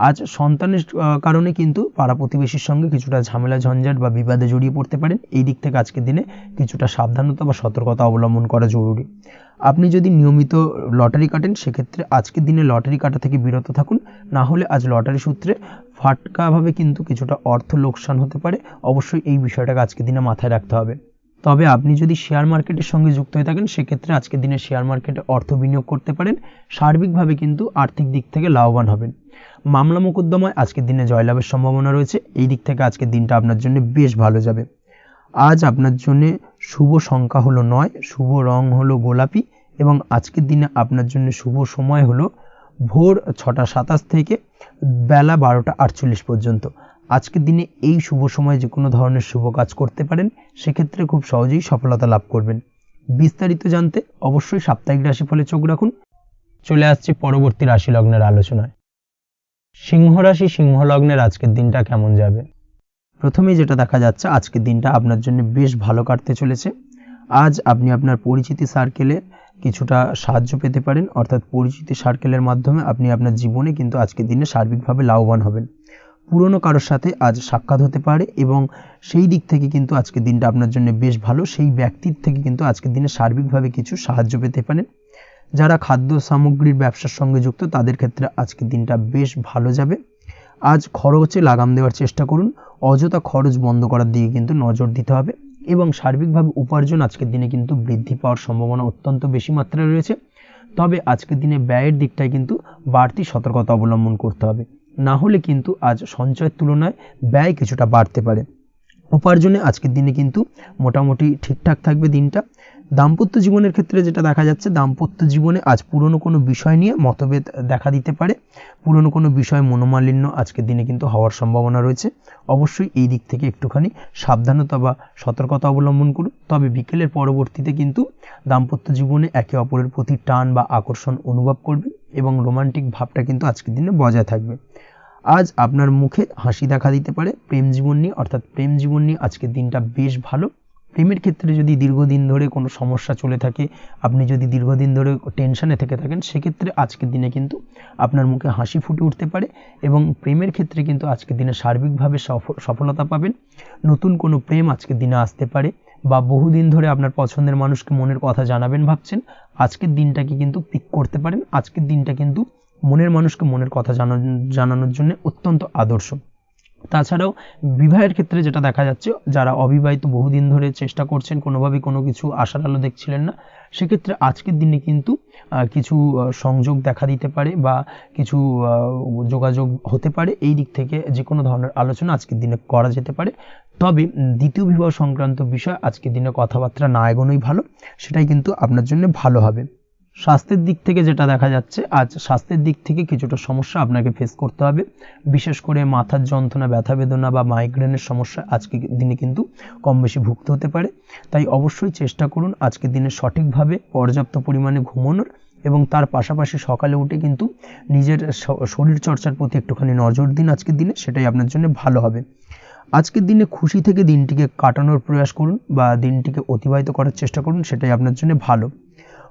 আজ সন্তানের কারণে কিন্তু পাড়া প্রতিবেশীর সঙ্গে কিছুটা ঝামেলা ঝঞ্ঝাট বা বিবাদে জড়িয়ে পড়তে পারেন। এই দিক থেকে আজকের দিনে কিছুটা সাবধানতা বা সতর্কতা অবলম্বন করা জরুরি। আপনি যদি নিয়মিত লটারি কাটেন সেক্ষেত্রে আজকের দিনে লটারি কাটা থেকে বিরত থাকুন, না হলে আজ লটারি সূত্রে ফাটকাভাবে কিন্তু কিছুটা অর্থ লোকসান হতে পারে। অবশ্যই এই বিষয়টাকে আজকের দিনে মাথায় রাখতে হবে। তবে আপনি যদি শেয়ার মার্কেটের সঙ্গে যুক্ত হয়ে থাকেন সেক্ষেত্রে আজকের দিনে শেয়ার মার্কেটে অর্থ বিনিয়োগ করতে পারেন। সার্বিকভাবে কিন্তু আর্থিক দিক থেকে লাভবান হবেন। মামলা মোকদ্দমায় আজকের দিনে জয়লাভের সম্ভাবনা রয়েছে। এই দিক থেকে আজকের দিনটা আপনার জন্য বেশ ভালো যাবে। আজ আপনার জন্য শুভ সংখ্যা হলো 9, শুভ রং হলো গোলাপি এবং আজকের দিনে আপনার জন্য শুভ সময় হলো ভোর 6টা 27 থেকে বেলা 12টা 48 পর্যন্ত। আজকের দিনে এই শুভ সময়ে যে কোনো ধরনের শুভ কাজ করতে পারেন, সেক্ষেত্রে খুব সহজেই সফলতা লাভ করবেন। বিস্তারিত জানতে অবশ্যই সাপ্তাহিক রাশিফলে চোখ রাখুন। চলে আসছে পরবর্তী রাশি লগ্নের আলোচনায়। সিংহ রাশি, সিংহ লগ্নের আজকের দিনটা কেমন যাবে? প্রথমেই যেটা দেখা যাচ্ছে, আজকের দিনটা আপনার জন্য বেশ ভালো কাটতে চলেছে। আজ আপনি আপনার পরিচিতি সার্কেলে কিছুটা সাহায্য পেতে পারেন, অর্থাৎ পরিচিতি সার্কেলের মাধ্যমে আপনি আপনার জীবনে কিন্তু আজকের দিনে সার্বিকভাবে লাভবান হবেন। পুরনো কারোর সাথে আজ সাক্ষাৎ হতে পারে এবং সেই দিক থেকে কিন্তু আজকের দিনটা আপনার জন্য বেশ ভালো। সেই ব্যক্তির থেকে কিন্তু আজকের দিনে সার্বিকভাবে কিছু সাহায্য পেতে পারেন। যারা খাদ্য সামগ্রীর ব্যবসার সঙ্গে যুক্ত তাদের ক্ষেত্রে আজকের দিনটা বেশ ভালো যাবে। আজ খরচে লাগাম দেওয়ার চেষ্টা করুন, অযথা খরচ বন্ধ করার দিকে কিন্তু নজর দিতে হবে এবং সার্বিকভাবে উপার্জন আজকের দিনে কিন্তু বৃদ্ধি পাওয়ার সম্ভাবনা অত্যন্ত বেশি মাত্রায় রয়েছে। তবে আজকের দিনে ব্যয়ের দিকটায় কিন্তু বাড়তি সতর্কতা অবলম্বন করতে হবে, না হলে কিন্তু আজ সঞ্চয়ের তুলনায় ব্যয় কিছুটা বাড়তে পারে। উপার্জনে আজকের দিনে কিন্তু মোটামুটি ঠিকঠাক থাকবে দিনটা। দাম্পত্য জীবনের ক্ষেত্রে যেটা দেখা যাচ্ছে, দাম্পত্য জীবনে আজ পুরনো কোনো বিষয় নিয়ে মতভেদ দেখা দিতে পারে। পুরনো কোনো বিষয় মনোমালিন্য আজকের দিনে কিন্তু হওয়ার সম্ভাবনা রয়েছে। অবশ্যই এই দিক থেকে একটুখানি সাবধানতা বা সতর্কতা অবলম্বন করুন। তবে বিকেলের পরবর্তীতে কিন্তু দাম্পত্য জীবনে একে অপরের প্রতি টান বা আকর্ষণ অনুভব করবেন এবং রোমান্টিক ভাবটা কিন্তু আজকের দিনে বজায় থাকবে। আজ আপনার মুখে হাসি দেখা দিতে পারে। প্রেম জীবন নিয়ে অর্থাৎ প্রেম জীবন নিয়ে আজকের দিনটা বেশ ভালো। প্রেমের ক্ষেত্রে যদি দীর্ঘদিন ধরে কোনো সমস্যা চলে থাকে, আপনি যদি দীর্ঘদিন ধরে টেনশনে থেকে থাকেন, সেক্ষেত্রে আজকের দিনে কিন্তু আপনার মুখে হাসি ফুটে উঠতে পারে এবং প্রেমের ক্ষেত্রে কিন্তু আজকের দিনে সার্বিকভাবে সফলতা পাবেন। নতুন কোনো প্রেম আজকের দিনে আসতে পারে, বা বহুদিন ধরে আপনার পছন্দের মানুষকে মনের কথা জানাবেন ভাবছেন, আজকের দিনটাকে কিন্তু পিক করতে পারেন। আজকের দিনটা কিন্তু মনের মানুষকে মনের কথা জানানোর জন্য অত্যন্ত আদর্শ। তাছাড়াও বিবাহের ক্ষেত্রে যেটা দেখা যাচ্ছে, যারা অবিবাহিত বহুদিন ধরে চেষ্টা করছেন, কোনোভাবে কোনো কিছু আশার আলো দেখছিলেন না, সেক্ষেত্রে আজকের দিনে কিন্তু কিছু সংযোগ দেখা দিতে পারে বা কিছু যোগাযোগ হতে পারে। এই দিক থেকে যে কোনো ধরনের আলোচনা আজকের দিনে করা যেতে পারে। তবে দ্বিতীয় বিবাহ সংক্রান্ত বিষয় আজকের দিনে কথাবার্তা না এগোনোই ভালো, সেটাই কিন্তু আপনার জন্য ভালো হবে। স্বাস্থ্যের দিক থেকে যেটা দেখা যাচ্ছে, আজ স্বাস্থ্যের দিক থেকে কিছুটা সমস্যা আপনাকে ফেস করতে হবে। বিশেষ করে মাথার যন্ত্রণা, ব্যথা বেদনা বা মাইগ্রেনের সমস্যা আজকের দিনে কিন্তু কম বেশি ভুগতে হতে পারে। তাই অবশ্যই চেষ্টা করুন আজকের দিনে সঠিকভাবে পর্যাপ্ত পরিমাণে ঘুমানোর, এবং তার পাশাপাশি সকালে উঠে কিন্তু নিজের শরীর চর্চার প্রতি একটুখানি নজর দিন আজকের দিনে, সেটাই আপনার জন্য ভালো হবে। আজকের দিনে খুশি থেকে দিনটিকে কাটানোর প্রয়াস করুন বা দিনটিকে অতিবাহিত করার চেষ্টা করুন, সেটাই আপনার জন্য ভালো।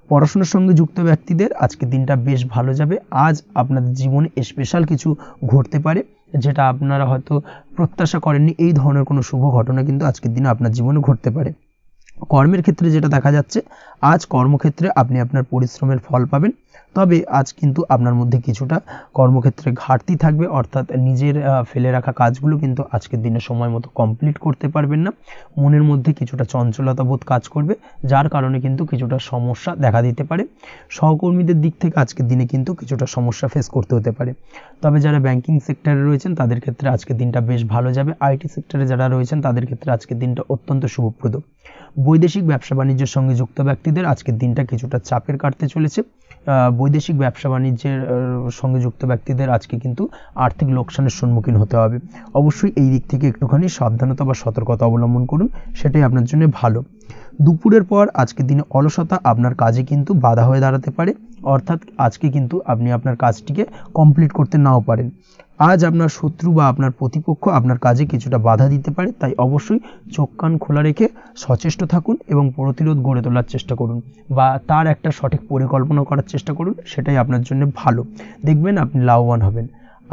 পড়াশোনার সঙ্গে যুক্ত ব্যক্তিদের আজকের দিনটা বেশ ভালো যাবে। আজ আপনাদের জীবনে স্পেশাল কিছু ঘটতে পারে, যেটা আপনারা হয়তো প্রত্যাশা করেননি। এই ধরনের কোনো শুভ ঘটনা কিন্তু আজকের দিনে আপনার জীবনে ঘটতে পারে। কর্মের ক্ষেত্রে যেটা দেখা যাচ্ছে, আজ কর্মক্ষেত্রে আপনি আপনার পরিশ্রমের ফল পাবেন। তবে আজ কিন্তু আপনার মধ্যে কিছুটা কর্মক্ষেত্রে ঘাটতি থাকবে, অর্থাৎ নিজের ফেলে রাখা কাজগুলো কিন্তু আজকের দিনে সময় মতো কমপ্লিট করতে পারবেন না। মনের মধ্যে কিছুটা চঞ্চলতা বোধ কাজ করবে, যার কারণে কিন্তু কিছুটা সমস্যা দেখা দিতে পারে। সহকর্মীদের দিক থেকে আজকের দিনে কিন্তু কিছুটা সমস্যা ফেস করতে হতে পারে। তবে যারা ব্যাংকিং সেক্টরে রয়েছেন তাদের ক্ষেত্রে আজকের দিনটা বেশ ভালো যাবে। আইটি সেক্টরে যারা রয়েছেন তাদের ক্ষেত্রে আজকের দিনটা অত্যন্ত শুভপ্রদ। বৈদেশিক ব্যবসা বাণিজ্যের সঙ্গে যুক্ত ব্যক্তিদের আজকের দিনটা কিছুটা চাপের কাটতে চলেছে। বৈদেশিক ব্যবসা বাণিজ্যের সঙ্গে যুক্ত ব্যক্তিদের আজকে কিন্তু আর্থিক লোকসানের সম্মুখীন হতে হবে। অবশ্যই এই দিক থেকে একটুখানি সাবধানতা বা সতর্কতা অবলম্বন করুন, সেটাই আপনার জন্য ভালো। দুপুরের পর আজকের দিনে অলসতা আপনার কাজে কিন্তু বাধা হয়ে দাঁড়াতে পারে, অর্থাৎ আজকে কিন্তু আপনি আপনার কাজটিকে কমপ্লিট করতে নাও পারেন। আজ আপনার শত্রু বা আপনার প্রতিপক্ষ আপনার কাজে কিছুটা বাধা দিতে পারে, তাই অবশ্যই চোখ কান খোলা রেখে সচেষ্ট থাকুন এবং প্রতিরোধ গড়ে তোলার চেষ্টা করুন বা তার একটা সঠিক পরিকল্পনা করার চেষ্টা করুন, সেটাই আপনার জন্য ভালো। দেখবেন আপনি লাভবান হবেন।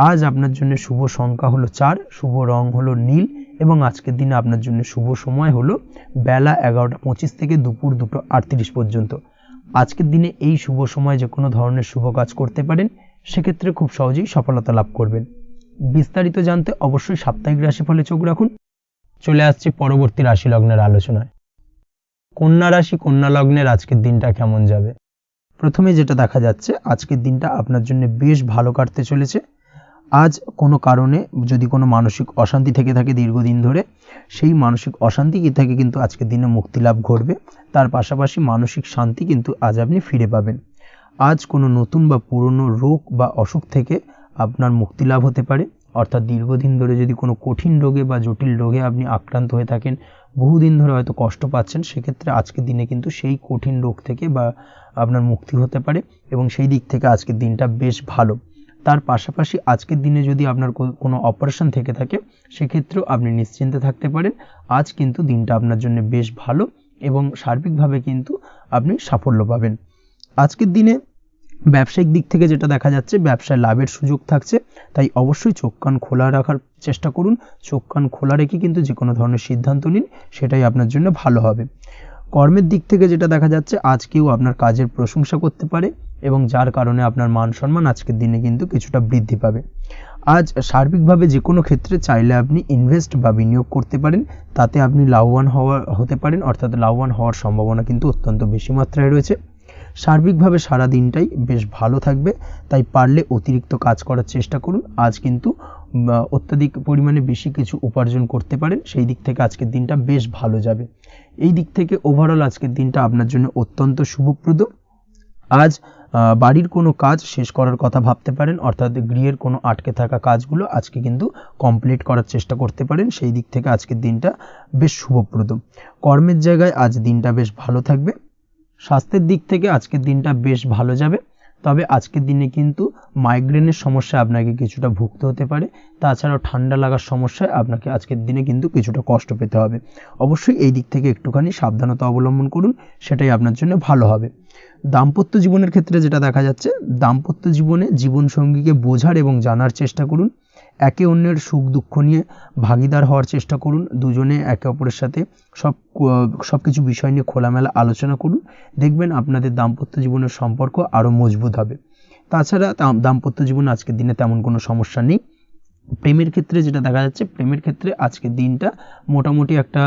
আজ আপনার জন্য শুভ সংখ্যা হলো 4, শুভ রং হলো নীল, এবং আজকের দিনে আপনার জন্য শুভ সময় হলো বেলা 11:25 থেকে দুপুর 2:38 পর্যন্ত। আজকের দিনে এই শুভ সময় যে কোনো ধরনের শুভ কাজ করতে পারেন, সেক্ষেত্রে খুব সহজেই সফলতা লাভ করবেন। বিস্তারিত জানতে অবশ্যই সাপ্তাহিক রাশিফলে চোখ রাখুন। চলে আসছে পরবর্তী রাশি লগ্নের আলোচনায়। কন্যা রাশি, কন্যা লগ্নের আজকের দিনটা কেমন যাবে? প্রথমে যেটা দেখা যাচ্ছে, আজকের দিনটা আপনার জন্য বেশ ভালো কাটতে চলেছে। আজ কোনো কারণে যদি কোনো মানসিক অশান্তি থেকে থাকে দীর্ঘদিন ধরে, সেই মানসিক অশান্তি থেকে কিন্তু আজকের দিনে মুক্তি লাভ ঘটবে। তার পাশাপাশি মানসিক শান্তি কিন্তু আজ আপনি ফিরে পাবেন। আজ কোনো নতুন বা পুরনো রোগ বা অসুখ থেকে আপনার মুক্তি লাভ হতে পারে, অর্থাৎ দীর্ঘদিন ধরে যদি কোনো কঠিন রোগে বা জটিল রোগে আপনি আক্রান্ত হয়ে থাকেন, বহুদিন ধরে হয়তো কষ্ট পাচ্ছেন, সেক্ষেত্রে আজকের দিনে কিন্তু সেই কঠিন রোগ থেকে বা আপনার মুক্তি হতে পারে, এবং সেই দিক থেকে আজকের দিনটা বেশ ভালো। তার পাশাপাশি আজকের দিনে যদি আপনার কোনো অপারেশন থেকে থাকে, সেক্ষেত্রেও আপনি নিশ্চিন্তে থাকতে পারেন। আজ কিন্তু দিনটা আপনার জন্য বেশ ভালো এবং সার্বিকভাবে কিন্তু আপনি সাফল্য পাবেন। আজকের দিনে ব্যবসায়িক দিক থেকে যেটা দেখা যাচ্ছে, ব্যবসায় লাভের সুযোগ থাকছে, তাই অবশ্যই চোখ কান খোলা রাখার চেষ্টা করুন। চোখ কান খোলা রেখে কিন্তু যে কোনো ধরনের সিদ্ধান্ত নিন, সেটাই আপনার জন্য ভালো হবে। কর্মের দিক থেকে যেটা দেখা যাচ্ছে, আজ কেউ আপনার কাজের প্রশংসা করতে পারে এবং যার কারণে আপনার মান সম্মান আজকের দিনে কিন্তু কিছুটা বৃদ্ধি পাবে। আজ সার্বিকভাবে যে কোনো ক্ষেত্রে চাইলে আপনি ইনভেস্ট বা বিনিয়োগ করতে পারেন, তাতে আপনি লাভবান হতে পারেন, অর্থাৎ লাভবান হওয়ার সম্ভাবনা কিন্তু অত্যন্ত বেশি মাত্রায় রয়েছে। সার্বিকভাবে সারা দিনটাই বেশ ভালো থাকবে, তাই পারলে অতিরিক্ত কাজ করার চেষ্টা করুন। আজ কিন্তু অত্যাধিক পরিমাণে বেশি কিছু উপার্জন করতে পারেন, সেই দিক থেকে আজকের দিনটা বেশ ভালো যাবে। এই দিক থেকে ওভারঅল আজকের দিনটা আপনার জন্য অত্যন্ত শুভপ্রদ। আজ বাড়ির কোনো কাজ শেষ করার কথা ভাবতে পারেন, অর্থাৎ গৃহের কোনো আটকে থাকা কাজগুলো আজকে কিন্তু কমপ্লিট করার চেষ্টা করতে পারেন, সেই দিক থেকে আজকের দিনটা বেশ শুভপ্রদ। কর্মের জায়গায় আজ দিনটা বেশ ভালো থাকবে। স্বাস্থ্যের দিক থেকে আজকের দিনটা বেশ ভালো যাবে। তবে আজকের দিনে কিন্তু মাইগ্রেনের সমস্যা আপনাকে কিছুটা ভুগতে হতে পারে, তাছাড়াও ঠান্ডা লাগার সমস্যায় আপনাকে আজকের দিনে কিন্তু কিছুটা কষ্ট পেতে হবে। অবশ্যই এই দিক থেকে একটুখানি সাবধানতা অবলম্বন করুন, সেটাই আপনার জন্য ভালো হবে। দাম্পত্য জীবনের ক্ষেত্রে যেটা দেখা যাচ্ছে, দাম্পত্য জীবনে জীবনসঙ্গীকে বোঝার এবং জানার চেষ্টা করুন, একে অন্যের সুখ দুঃখ নিয়ে ভাগীদার হওয়ার চেষ্টা করুন, দুজনে একে অপরের সাথে সব কিছু বিষয় নিয়ে খোলামেলা আলোচনা করুন, দেখবেন আপনাদের দাম্পত্য জীবনের সম্পর্ক আরও মজবুত হবে। তাছাড়া দাম্পত্য জীবনে আজকের দিনে তেমন কোনো সমস্যা নেই। প্রেমের ক্ষেত্রে যেটা দেখা যাচ্ছে, প্রেমের ক্ষেত্রে আজকের দিনটা মোটামুটি একটা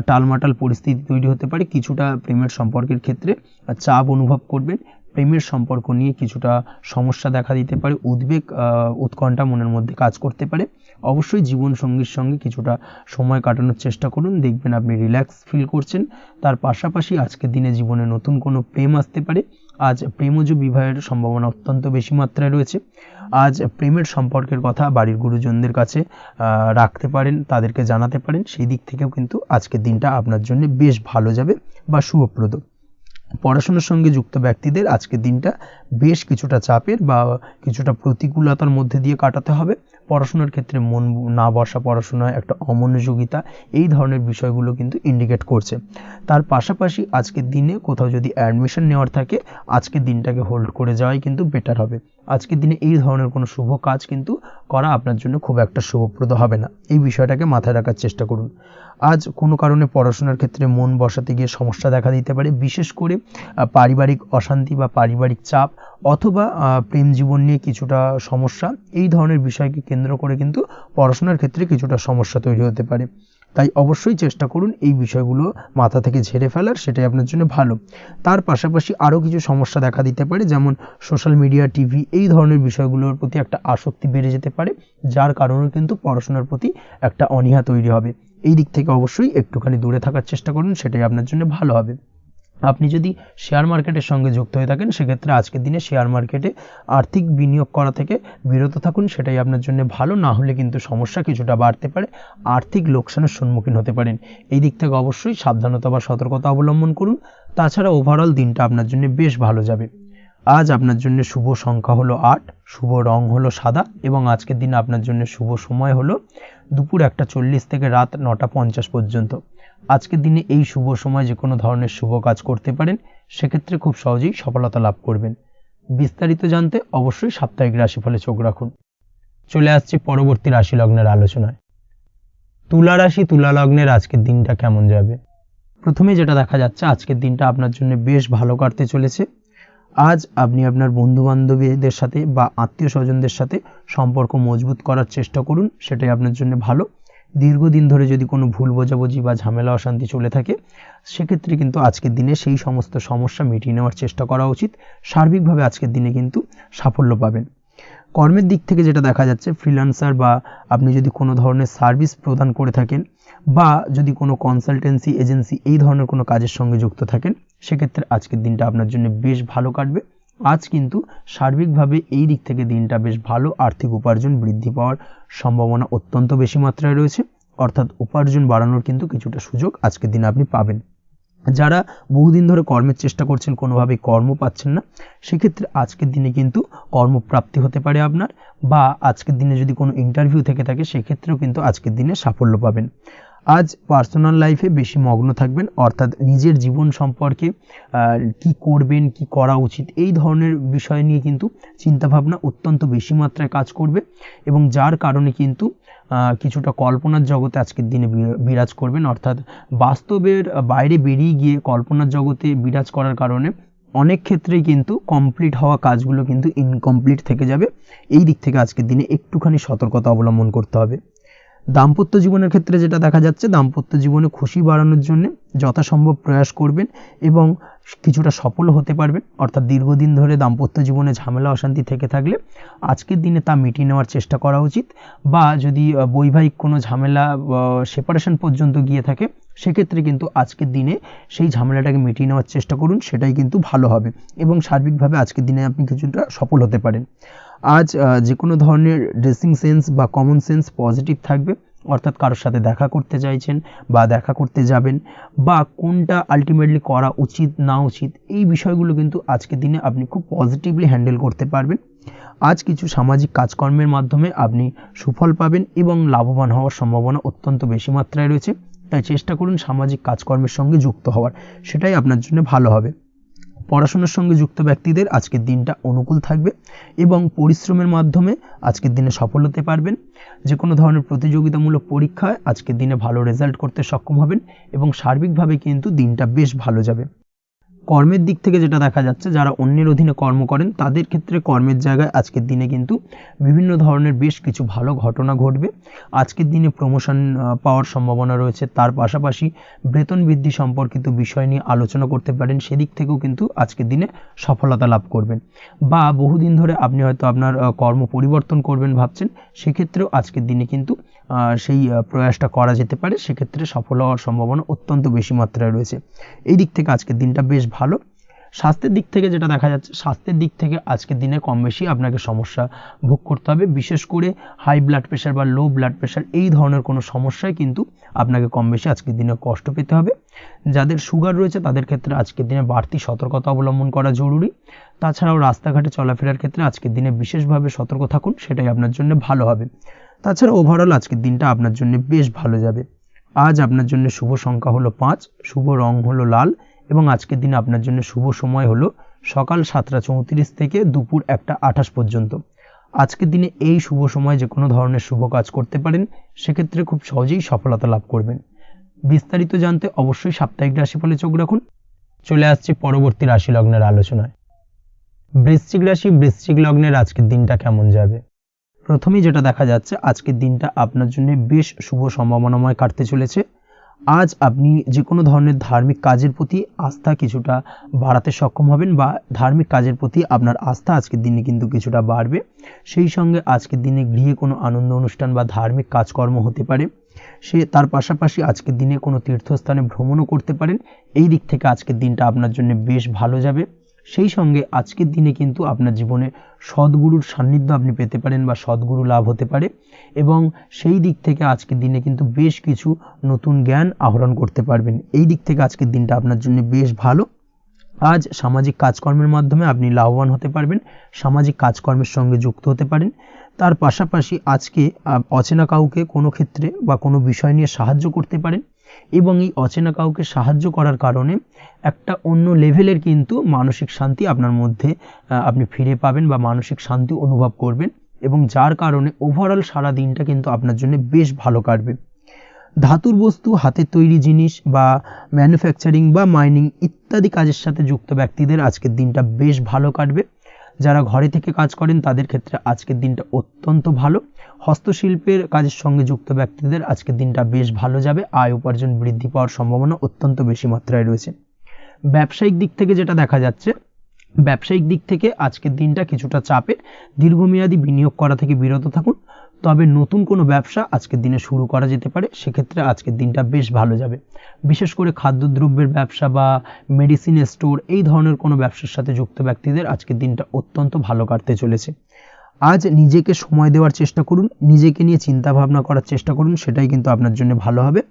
টালমাটাল পরিস্থিতি তৈরি হতে পারে, কিছুটা প্রেমের সম্পর্কের ক্ষেত্রে চাপ অনুভব করবেন, প্রেমের সম্পর্ক নিয়ে কিছুটা সমস্যা দেখা দিতে পারে, উদ্বেগ উৎকণ্ঠা মনের মধ্যে কাজ করতে পারে। অবশ্যই জীবনসঙ্গীর সঙ্গে কিছুটা সময় কাটানোর চেষ্টা করুন, দেখবেন আপনি রিল্যাক্স ফিল করছেন। তার পাশাপাশি আজকের দিনে জীবনে নতুন কোনো প্রেম আসতে পারে। আজ প্রেমজ বিবাহের সম্ভাবনা অত্যন্ত বেশি মাত্রায় রয়েছে। আজ প্রেমের সম্পর্কের কথা বাড়ির গুরুজনদের কাছে রাখতে পারেন, তাদেরকে জানাতে পারেন, সেই দিক থেকেও কিন্তু আজকের দিনটা আপনার জন্য বেশ ভালো যাবে বা শুভপ্রদ। পড়াশোনার সঙ্গে যুক্ত ব্যক্তিদের আজকের দিনটা বেশ কিছুটা চাপের বা কিছুটা প্রতিকূলতার মধ্যে দিয়ে কাটাতে হবে। পড়াশোনার ক্ষেত্রে মন না বসা, পড়াশোনায় একটা অমনোযোগিতা, এই ধরনের বিষয়গুলো কিন্তু ইন্ডিকেট করছে। তার পাশাপাশি আজকের দিনে কোথাও যদি অ্যাডমিশন নেওয়ার থাকে, আজকের দিনটাকে হোল্ড করে যাওয়াই কিন্তু বেটার হবে। আজকের দিনে এই ধরনের কোনো শুভ কাজ কিন্তু করা আপনার জন্য খুব একটা শুভপ্রদ হবে না, এই বিষয়টাকে মাথায় রাখার চেষ্টা করুন। আজ কোনো কারণে পড়াশোনার ক্ষেত্রে মন বসাতে গিয়ে সমস্যা দেখা দিতে পারে, বিশেষ করে পারিবারিক অশান্তি বা পারিবারিক চাপ অথবা প্রেম জীবন নিয়ে কিছুটা সমস্যা, এই ধরনের বিষয়কে কেন্দ্র করে কিন্তু পড়াশোনার ক্ষেত্রে কিছুটা সমস্যা তৈরি হতে পারে। তাই অবশ্যই চেষ্টা করুন এই বিষয়গুলো মাথা থেকে ঝেড়ে ফেলার, সেটাই আপনার জন্য ভালো। তার পাশাপাশি আরও কিছু সমস্যা দেখা দিতে পারে, যেমন সোশ্যাল মিডিয়া, টিভি, এই ধরনের বিষয়গুলোর প্রতি একটা আসক্তি বেড়ে যেতে পারে, যার কারণে কিন্তু পড়াশোনার প্রতি একটা অনীহা তৈরি হবে। এই দিক থেকে অবশ্যই একটুখানি দূরে থাকার চেষ্টা করুন, সেটাই আপনার জন্য ভালো হবে। আপনি যদি শেয়ার মার্কেটের সঙ্গে যুক্ত হয়ে থাকেন, সেক্ষেত্রে আজকের দিনে শেয়ার মার্কেটে আর্থিক বিনিয়োগ করা থেকে বিরত থাকুন, সেটাই আপনার জন্য ভালো। না হলে কিন্তু সমস্যা কিছুটা বাড়তে পারে, আর্থিক লোকসানের সম্মুখীন হতে পারেন। এই দিক থেকে অবশ্যই সাবধানতা বা সতর্কতা অবলম্বন করুন। তাছাড়া ওভারঅল দিনটা আপনার জন্য বেশ ভালো যাবে। আজ আপনার জন্য শুভ সংখ্যা হলো 8, শুভ রং হলো সাদা, এবং আজকের দিনে আপনার জন্য শুভ সময় হলো দুপুর 1:40 থেকে রাত 9:50 পর্যন্ত। আজকের দিনে এই শুভ সময় যে কোনো ধরনের শুভ কাজ করতে পারেন, সেক্ষেত্রে খুব সহজেই সফলতা লাভ করবেন। বিস্তারিত জানতে অবশ্যই সাপ্তাহিক রাশিফলে চোখ রাখুন। চলে আসছি পরবর্তী রাশি লগ্নের আলোচনায়। তুলা রাশি, তুলা লগ্নের আজকের দিনটা কেমন যাবে? প্রথমে যেটা দেখা যাচ্ছে, আজকের দিনটা আপনার জন্য বেশ ভালো কাটতে চলেছে। আজ আপনি আপনার বন্ধু বান্ধবীদের সাথে বা আত্মীয় স্বজনদের সাথে সম্পর্ক মজবুত করার চেষ্টা করুন, সেটাই আপনার জন্য ভালো। দীর্ঘদিন ধরে যদি কোনো ভুল বোঝাবুঝি বা ঝামেলা অশান্তি চলে থাকে, সেক্ষেত্রে কিন্তু আজকের দিনে সেই সমস্ত সমস্যা মিটিয়ে নেওয়ার চেষ্টা করা উচিত। সার্বিকভাবে আজকের দিনে কিন্তু সাফল্য পাবেন। কর্মের দিক থেকে যেটা দেখা যাচ্ছে, ফ্রিল্যান্সার বা আপনি যদি কোনো ধরনের সার্ভিস প্রদান করে থাকেন বা যদি কোনো কনসালটেন্সি এজেন্সি এই ধরনের কোনো কাজের সঙ্গে যুক্ত থাকেন, সেক্ষেত্রে আজকের দিনটা আপনার জন্য বেশ ভালো কাটবে। আজ কিন্তু সার্বিকভাবে এই দিক থেকে দিনটা বেশ ভালো, আর্থিক উপার্জন বৃদ্ধি পাওয়ার সম্ভাবনা অত্যন্ত বেশি মাত্রায় রয়েছে, অর্থাৎ উপার্জন বাড়ানোর কিন্তু কিছুটা সুযোগ আজকের দিনে আপনি পাবেন। যারা বহুদিন ধরে কর্মের চেষ্টা করছেন, কোনোভাবেই কর্ম পাচ্ছেন না, সেক্ষেত্রে আজকের দিনে কিন্তু কর্মপ্রাপ্তি হতে পারে আপনার, বা আজকের দিনে যদি কোনো ইন্টারভিউ থেকে থাকে, সেক্ষেত্রেও কিন্তু আজকের দিনে সাফল্য পাবেন। আজ পার্সোনাল লাইফে বেশি মগ্ন থাকবেন, অর্থাৎ নিজের জীবন সম্পর্কে কি করবেন, কি করা উচিত, এই ধরনের বিষয় নিয়ে কিন্তু চিন্তাভাবনা অত্যন্ত বেশি মাত্রায় কাজ করবে, এবং যার কারণে কিন্তু কিছুটা কল্পনার জগতে আজকের দিনে বিরাজ করবেন, অর্থাৎ বাস্তবের বাইরে বেরিয়ে গিয়ে কল্পনার জগতে বিরাজ করার কারণে অনেক ক্ষেত্রেই কিন্তু কমপ্লিট হওয়া কাজগুলো কিন্তু ইনকমপ্লিট থেকে যাবে। এই দিক থেকে আজকের দিনে একটুখানি সতর্কতা অবলম্বন করতে হবে। দাম্পত্য জীবনের ক্ষেত্রে যেটা দেখা যাচ্ছে, দাম্পত্য জীবনে খুশি বাড়ানোর জন্য যথাসম্ভব প্রয়াস করবেন এবং কিছুটা সফল হতে পারবেন, অর্থাৎ দীর্ঘদিন ধরে দাম্পত্য জীবনে ঝামেলা অশান্তি থেকে থাকলে আজকের দিনে তা মিটিয়ে নেওয়ার চেষ্টা করা উচিত, বা যদি বৈবাহিক কোনো ঝামেলা সেপারেশন পর্যন্ত গিয়ে থাকে, সেক্ষেত্রে কিন্তু আজকের দিনে সেই ঝামেলাটাকে মিটিয়ে নেওয়ার চেষ্টা করুন, সেটাই কিন্তু ভালো হবে, এবং সার্বিকভাবে আজকের দিনে আপনি কিছুটা সফল হতে পারেন। আজ যে কোনো ধরনের ড্রেসিং সেন্স বা কমন সেন্স পজিটিভ থাকবে, অর্থাৎ কারোর সাথে দেখা করতে চাইছেন বা দেখা করতে যাবেন, বা কোনটা আলটিমেটলি করা উচিত না উচিত, এই বিষয়গুলো কিন্তু আজকের দিনে আপনি খুব পজিটিভলি হ্যান্ডেল করতে পারবেন। আজ কিছু সামাজিক কাজকর্মের মাধ্যমে আপনি সুফল পাবেন এবং লাভবান হওয়ার সম্ভাবনা অত্যন্ত বেশি মাত্রায় রয়েছে। তাই চেষ্টা করুন সামাজিক কাজকর্মের সঙ্গে যুক্ত হওয়ার, সেটাই আপনার জন্য ভালো হবে। পড়াশোনার সঙ্গে যুক্ত ব্যক্তিদের আজকের দিনটা অনুকূল থাকবে এবং পরিশ্রমের মাধ্যমে আজকের দিনে সফল হতে পারবেন। যে কোনো ধরনের প্রতিযোগিতামূলক পরীক্ষায় আজকের দিনে ভালো রেজাল্ট করতে সক্ষম হবেন এবং সার্বিকভাবে কিন্তু দিনটা বেশ ভালো যাবে। কর্মের দিক থেকে যেটা দেখা যাচ্ছে, যারা অন্যের অধীনে কর্ম করেন তাদের ক্ষেত্রে কর্মের জায়গায় আজকের দিনে কিন্তু বিভিন্ন ধরনের বেশ কিছু ভালো ঘটনা ঘটবে। আজকের দিনে প্রমোশন পাওয়ার সম্ভাবনা রয়েছে। তার পাশাপাশি বেতন বৃদ্ধি সম্পর্কিত বিষয় নিয়ে আলোচনা করতে পারেন, সেদিক থেকেও কিন্তু আজকের দিনে সফলতা লাভ করবেন। বা বহুদিন ধরে আপনি হয়তো আপনার কর্ম পরিবর্তন করবেন ভাবছেন, সেক্ষেত্রেও আজকের দিনে কিন্তু সেই প্রয়াসটা করা যেতে পারে, সেক্ষেত্রে সফল হওয়ার সম্ভাবনা অত্যন্ত বেশি মাত্রায় রয়েছে। এই দিক থেকে আজকের দিনটা বেশ ভালো। স্বাস্থ্যের দিক থেকে যেটা দেখা যাচ্ছে, স্বাস্থ্যের দিক থেকে আজকের দিনে কম বেশি আপনাকে সমস্যা ভোগ করতে হবে। বিশেষ করে হাই ব্লাড প্রেশার বা লো ব্লাড প্রেশার, এই ধরনের কোনো সমস্যায় কিন্তু আপনাকে কম বেশি আজকের দিনে কষ্ট পেতে হবে। যাদের সুগার রয়েছে তাদের ক্ষেত্রে আজকের দিনে বাড়তি সতর্কতা অবলম্বন করা জরুরি। তাছাড়াও রাস্তাঘাটে চলাফেরার ক্ষেত্রে আজকের দিনে বিশেষভাবে সতর্ক থাকুন, সেটাই আপনার জন্য ভালো হবে। তাছাড়া ওভারঅল আজকের দিনটা আপনার জন্য বেশ ভালো যাবে। আজ আপনার জন্য শুভ সংখ্যা হলো 5, শুভ রং হলো লাল এবং আজকের দিনে আপনার জন্য শুভ সময় হলো সকাল 7:34 থেকে দুপুর 1:28 পর্যন্ত। আজকের দিনে এই শুভ সময় যে কোনো ধরনের শুভ কাজ করতে পারেন, সেক্ষেত্রে খুব সহজেই সফলতা লাভ করবেন। বিস্তারিত জানতে অবশ্যই সাপ্তাহিক রাশিফলে চোখ রাখুন। চলে আসছে পরবর্তী রাশি লগ্নের আলোচনায়। বৃশ্চিক রাশি, বৃশ্চিক লগ্নের আজকের দিনটা কেমন যাবে? প্রথমেই যেটা দেখা যাচ্ছে, আজকের দিনটা আপনার জন্য বেশ শুভ সম্ভাবনাময় কাটতে চলেছে। আজ আপনি যে কোনো ধরনের ধার্মিক কাজের প্রতি আস্থা কিছুটা বাড়াতে সক্ষম হবেন, বা ধার্মিক কাজের প্রতি আপনার আস্থা আজকের দিনে কিন্তু কিছুটা বাড়বে। সেই সঙ্গে আজকের দিনে গৃহে কোনো আনন্দ অনুষ্ঠান বা ধার্মিক কাজকর্ম হতে পারে। তার পাশাপাশি আজকের দিনে কোনো তীর্থস্থানে ভ্রমণও করতে পারেন। এই দিক থেকে আজকের দিনটা আপনার জন্য বেশ ভালো যাবে। সেই সঙ্গে আজকের দিনে কিন্তু আপনার জীবনে সদ্গুরুর সান্নিধ্য আপনি পেতে পারেন বা সদ্গুরু লাভ হতে পারে, এবং সেই দিক থেকে আজকের দিনে কিন্তু বেশ কিছু নতুন জ্ঞান আহরণ করতে পারবেন। এই দিক থেকে আজকের দিনটা আপনার জন্য বেশ ভালো। আজ সামাজিক কাজকর্মের মাধ্যমে আপনি লাভবান হতে পারবেন, সামাজিক কাজকর্মের সঙ্গে যুক্ত হতে পারেন। তার পাশাপাশি আজকে অচেনা কাউকে কোনো ক্ষেত্রে বা কোনো বিষয় নিয়ে সাহায্য করতে পারেন, এবং এই অচেনা কাউকে সাহায্য করার কারণে একটা অন্য লেভেলের কিন্তু মানসিক শান্তি আপনার মধ্যে আপনি ফিরে পাবেন বা মানসিক শান্তি অনুভব করবেন, এবং যার কারণে ওভারঅল সারা দিনটা কিন্তু আপনার জন্য বেশ ভালো কাটবে। ধাতুর বস্তু, হাতের তৈরি জিনিস বা ম্যানুফ্যাকচারিং বা মাইনিং ইত্যাদি কাজের সাথে যুক্ত ব্যক্তিদের আজকের দিনটা বেশ ভালো কাটবে। যারা ঘরে থেকে কাজ করেন তাদের ক্ষেত্রে আজকের দিনটা অত্যন্ত ভালো। হস্তশিল্পের কাজের সঙ্গে যুক্ত ব্যক্তিদের আজকের দিনটা বেশ ভালো যাবে। আয় উপার্জন বৃদ্ধি পাওয়ার সম্ভাবনা অত্যন্ত বেশি মাত্রায় রয়েছে। ব্যবসায়িক দিক থেকে যেটা দেখা যাচ্ছে, ব্যবসায়িক দিক থেকে আজকের দিনটা কিছুটা চাপের। দীর্ঘমেয়াদী বিনিয়োগ করা থেকে বিরত থাকুন, তবে নতুন কোনো ব্যবসা আজকের দিনে শুরু করা যেতে পারে, সেক্ষেত্রে আজকের দিনটা বেশ ভালো যাবে। বিশেষ করে খাদ্যদ্রব্যের ব্যবসা বা মেডিসিন স্টোর, এই ধরনের কোনো ব্যবসার সাথে যুক্ত ব্যক্তিদের আজকের দিনটা অত্যন্ত ভালো কাটতে চলেছে। আজ নিজেকে সময় দেওয়ার চেষ্টা করুন, নিজেকে নিয়ে চিন্তা ভাবনা করার চেষ্টা করুন, সেটাই কিন্তু আপনার জন্য ভালো হবে।